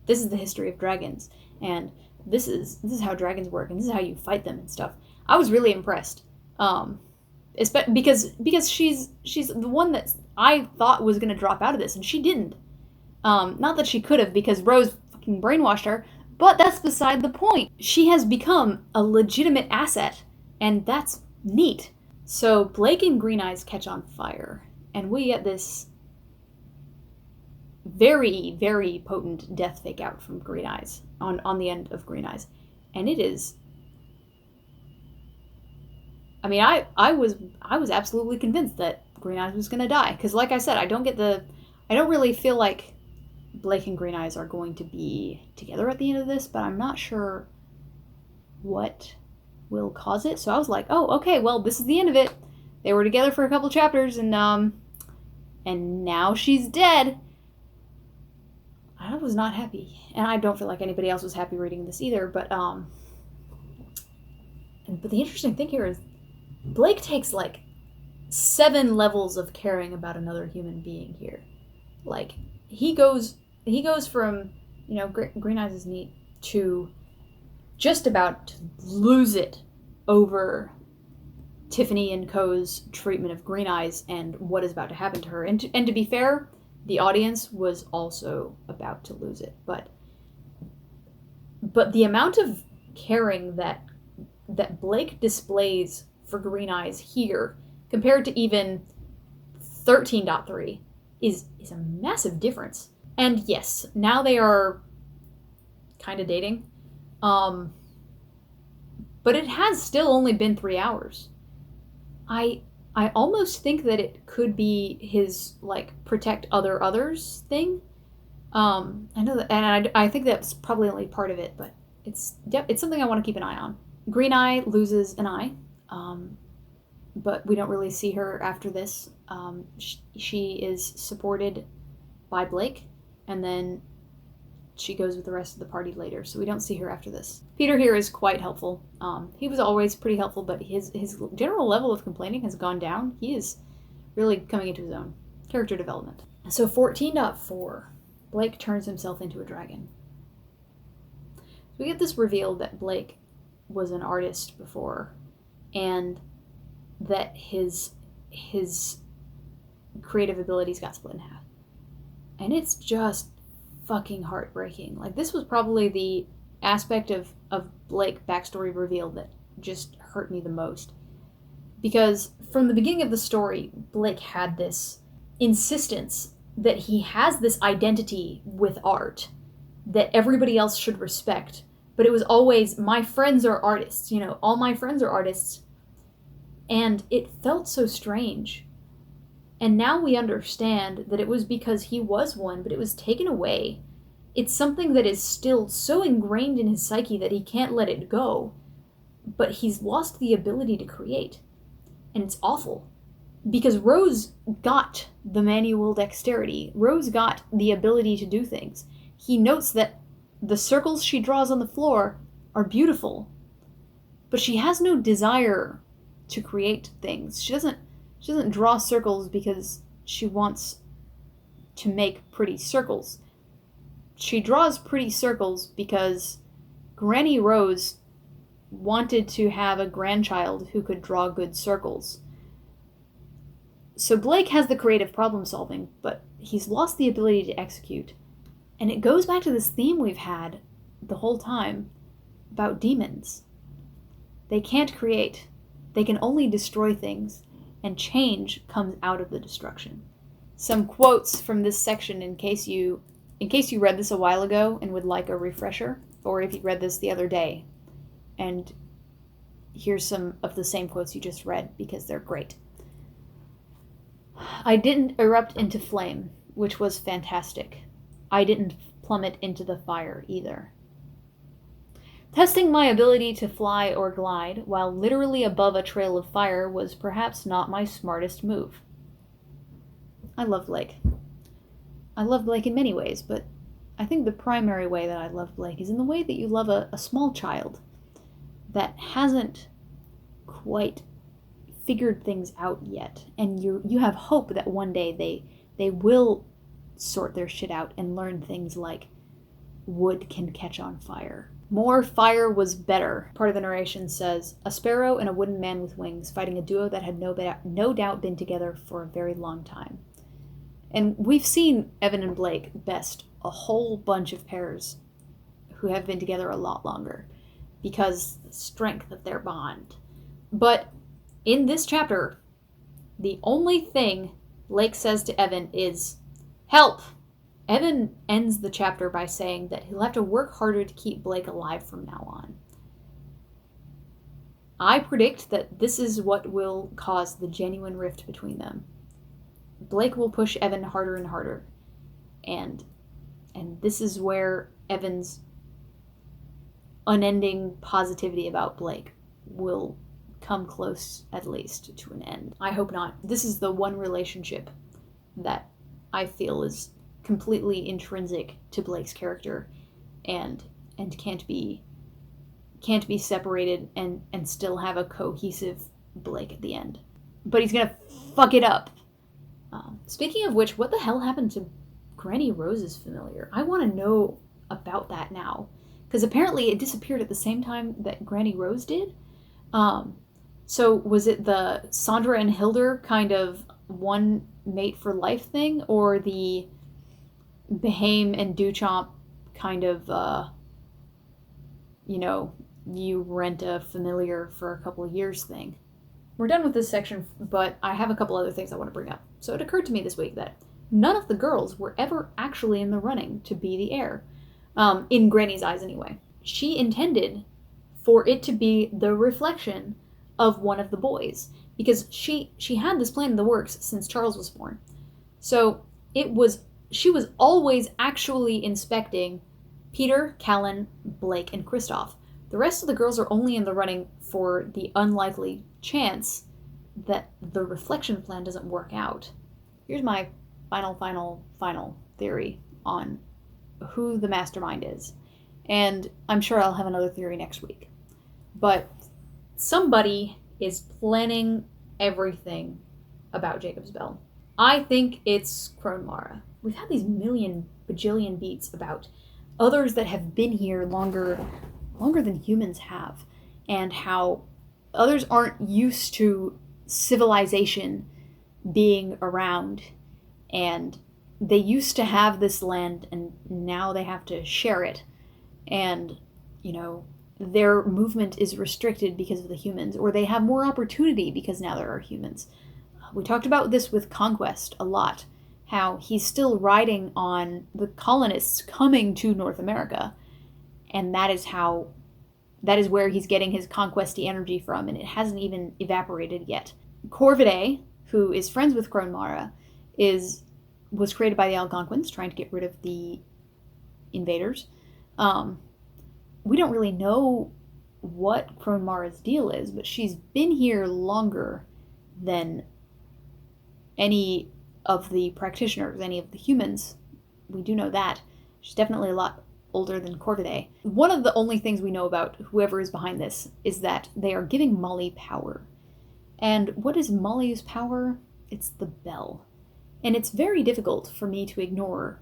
this is the history of dragons, and this is how dragons work, and this is how you fight them and stuff. I was really impressed, because she's the one that I thought was going to drop out of this, and she didn't. Not that she could have, because Rose fucking brainwashed her, but that's beside the point. She has become a legitimate asset, and that's neat. So Blake and Green Eyes catch on fire, and we get this very, very potent death fake out from Green Eyes, on the end of Green Eyes. And it is, I mean, I was absolutely convinced that Green Eyes was going to die, because like I said, I don't really feel like Blake and Green Eyes are going to be together at the end of this, but I'm not sure what will cause it. So I was like, oh, okay, well, this is the end of it. They were together for a couple chapters, and now she's dead. I was not happy, and I don't feel like anybody else was happy reading this either. But the interesting thing here is Blake takes like 7 levels of caring about another human being here. Like he goes from, Green Eyes is neat, to just about to lose it over Tiffany and Co.'s treatment of Green Eyes and what is about to happen to her. And to be fair, the audience was also about to lose it. But the amount of caring that Blake displays for Green Eyes here, compared to even 13.3, is a massive difference. And yes, now they are kind of dating. But it has still only been 3 hours. I almost think that it could be his, like, protect others thing. I know that, and I think that's probably only part of it, but it's something I want to keep an eye on. Green Eye loses an eye, but we don't really see her after this. She is supported by Blake, and then she goes with the rest of the party later, so we don't see her after this. Peter here is quite helpful. He was always pretty helpful, but his general level of complaining has gone down. He is really coming into his own. Character development. So 14.4, Blake turns himself into a dragon. So we get this reveal that Blake was an artist before, and that his creative abilities got split in half. And it's just fucking heartbreaking. Like, this was probably the aspect of Blake backstory reveal that just hurt me the most. Because from the beginning of the story, Blake had this insistence that he has this identity with art that everybody else should respect. But it was always, my friends are artists, all my friends are artists. And it felt so strange. And now we understand that it was because he was one, but it was taken away. It's something that is still so ingrained in his psyche that he can't let it go. But he's lost the ability to create. And it's awful. Because Rose got the manual dexterity. Rose got the ability to do things. He notes that the circles she draws on the floor are beautiful. But she has no desire to create things. She doesn't draw circles because she wants to make pretty circles. She draws pretty circles because Granny Rose wanted to have a grandchild who could draw good circles. So Blake has the creative problem solving, but he's lost the ability to execute. And it goes back to this theme we've had the whole time about demons. They can't create. They can only destroy things, and change comes out of the destruction. Some quotes from this section in case you read this a while ago and would like a refresher, or if you read this the other day. And here's some of the same quotes you just read because they're great. I didn't erupt into flame, which was fantastic. I didn't plummet into the fire either. Testing my ability to fly or glide while literally above a trail of fire was perhaps not my smartest move. I love Blake. I love Blake in many ways, but I think the primary way that I love Blake is in the way that you love a small child that hasn't quite figured things out yet, and you have hope that one day they will sort their shit out and learn things like wood can catch on fire. More fire was better. Part of the narration says, a sparrow and a wooden man with wings fighting a duo that had no doubt been together for a very long time. And we've seen Evan and Blake best a whole bunch of pairs who have been together a lot longer because the strength of their bond. But in this chapter, the only thing Blake says to Evan is, help! Evan ends the chapter by saying that he'll have to work harder to keep Blake alive from now on. I predict that this is what will cause the genuine rift between them. Blake will push Evan harder and harder. And this is where Evan's unending positivity about Blake will come close, at least, to an end. I hope not. This is the one relationship that I feel is completely intrinsic to Blake's character and can't be separated and still have a cohesive Blake at the end. But he's gonna fuck it up. Speaking of which, what the hell happened to Granny Rose's familiar? I want to know about that now, because apparently it disappeared at the same time that Granny Rose did. So was it the Sandra and Hilder kind of one mate for life thing, or the Behame and Duchamp kind of, you rent a familiar for a couple of years thing? We're done with this section, but I have a couple other things I want to bring up. So it occurred to me this week that none of the girls were ever actually in the running to be the heir. In Granny's eyes, anyway. She intended for it to be the reflection of one of the boys, because she had this plan in the works since Charles was born. So she was always actually inspecting Peter, Callan, Blake, and Kristoff, The rest of the girls are only in the running for the unlikely chance that the reflection plan doesn't work out. Here's my final theory on who the mastermind is. And I'm sure I'll have another theory next week. But somebody is planning everything about Jacob's Bell. I think it's Crone Mara. We've had these million bajillion beats about others that have been here longer than humans have, and how others aren't used to civilization being around, and they used to have this land and now they have to share it, and their movement is restricted because of the humans, or they have more opportunity because now there are humans. We talked about this with Conquest a lot, how he's still riding on the colonists coming to North America, and that is where he's getting his conquesty energy from, and it hasn't even evaporated yet. Corvidae, who is friends with Crone Mara, was created by the Algonquins, trying to get rid of the invaders. We don't really know what Crone Mara's deal is, but she's been here longer than any of the practitioners, any of the humans. We do know that. She's definitely a lot older than Corvidae. One of the only things we know about whoever is behind this is that they are giving Molly power. And what is Molly's power? It's the bell. And it's very difficult for me to ignore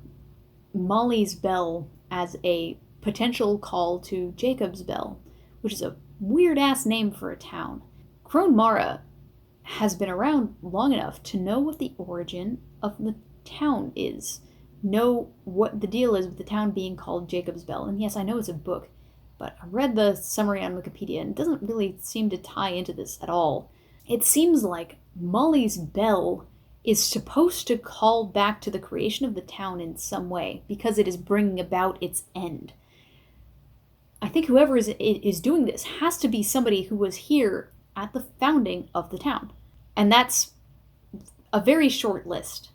Molly's bell as a potential call to Jacob's Bell, which is a weird-ass name for a town. Crone Mara has been around long enough to know what the origin of the town is, know what the deal is with the town being called Jacob's Bell. And yes, I know it's a book, but I read the summary on Wikipedia and it doesn't really seem to tie into this at all. It seems like Molly's bell is supposed to call back to the creation of the town in some way, because it is bringing about its end. I think whoever is doing this has to be somebody who was here at the founding of the town. And that's a very short list.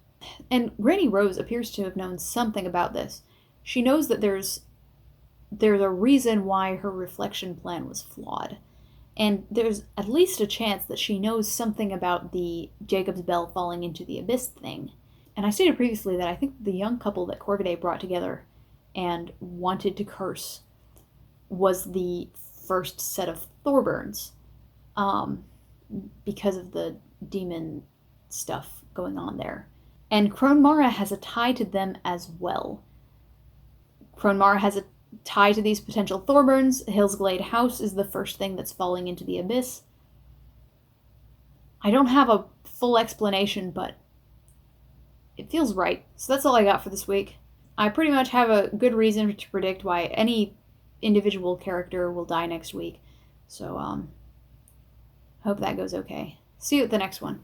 And Granny Rose appears to have known something about this. She knows that there's a reason why her reflection plan was flawed. And there's at least a chance that she knows something about the Jacob's Bell falling into the abyss thing. And I stated previously that I think the young couple that Corvidae brought together and wanted to curse was the first set of Thorburns, because of the demon stuff going on there. And Crone Mara has a tie to them as well. Crone Mara has a tie to these potential Thorburns. Hillsglade House is the first thing that's falling into the abyss. I don't have a full explanation, but it feels right. So that's all I got for this week. I pretty much have a good reason to predict why any individual character will die next week. So, hope that goes okay. See you at the next one.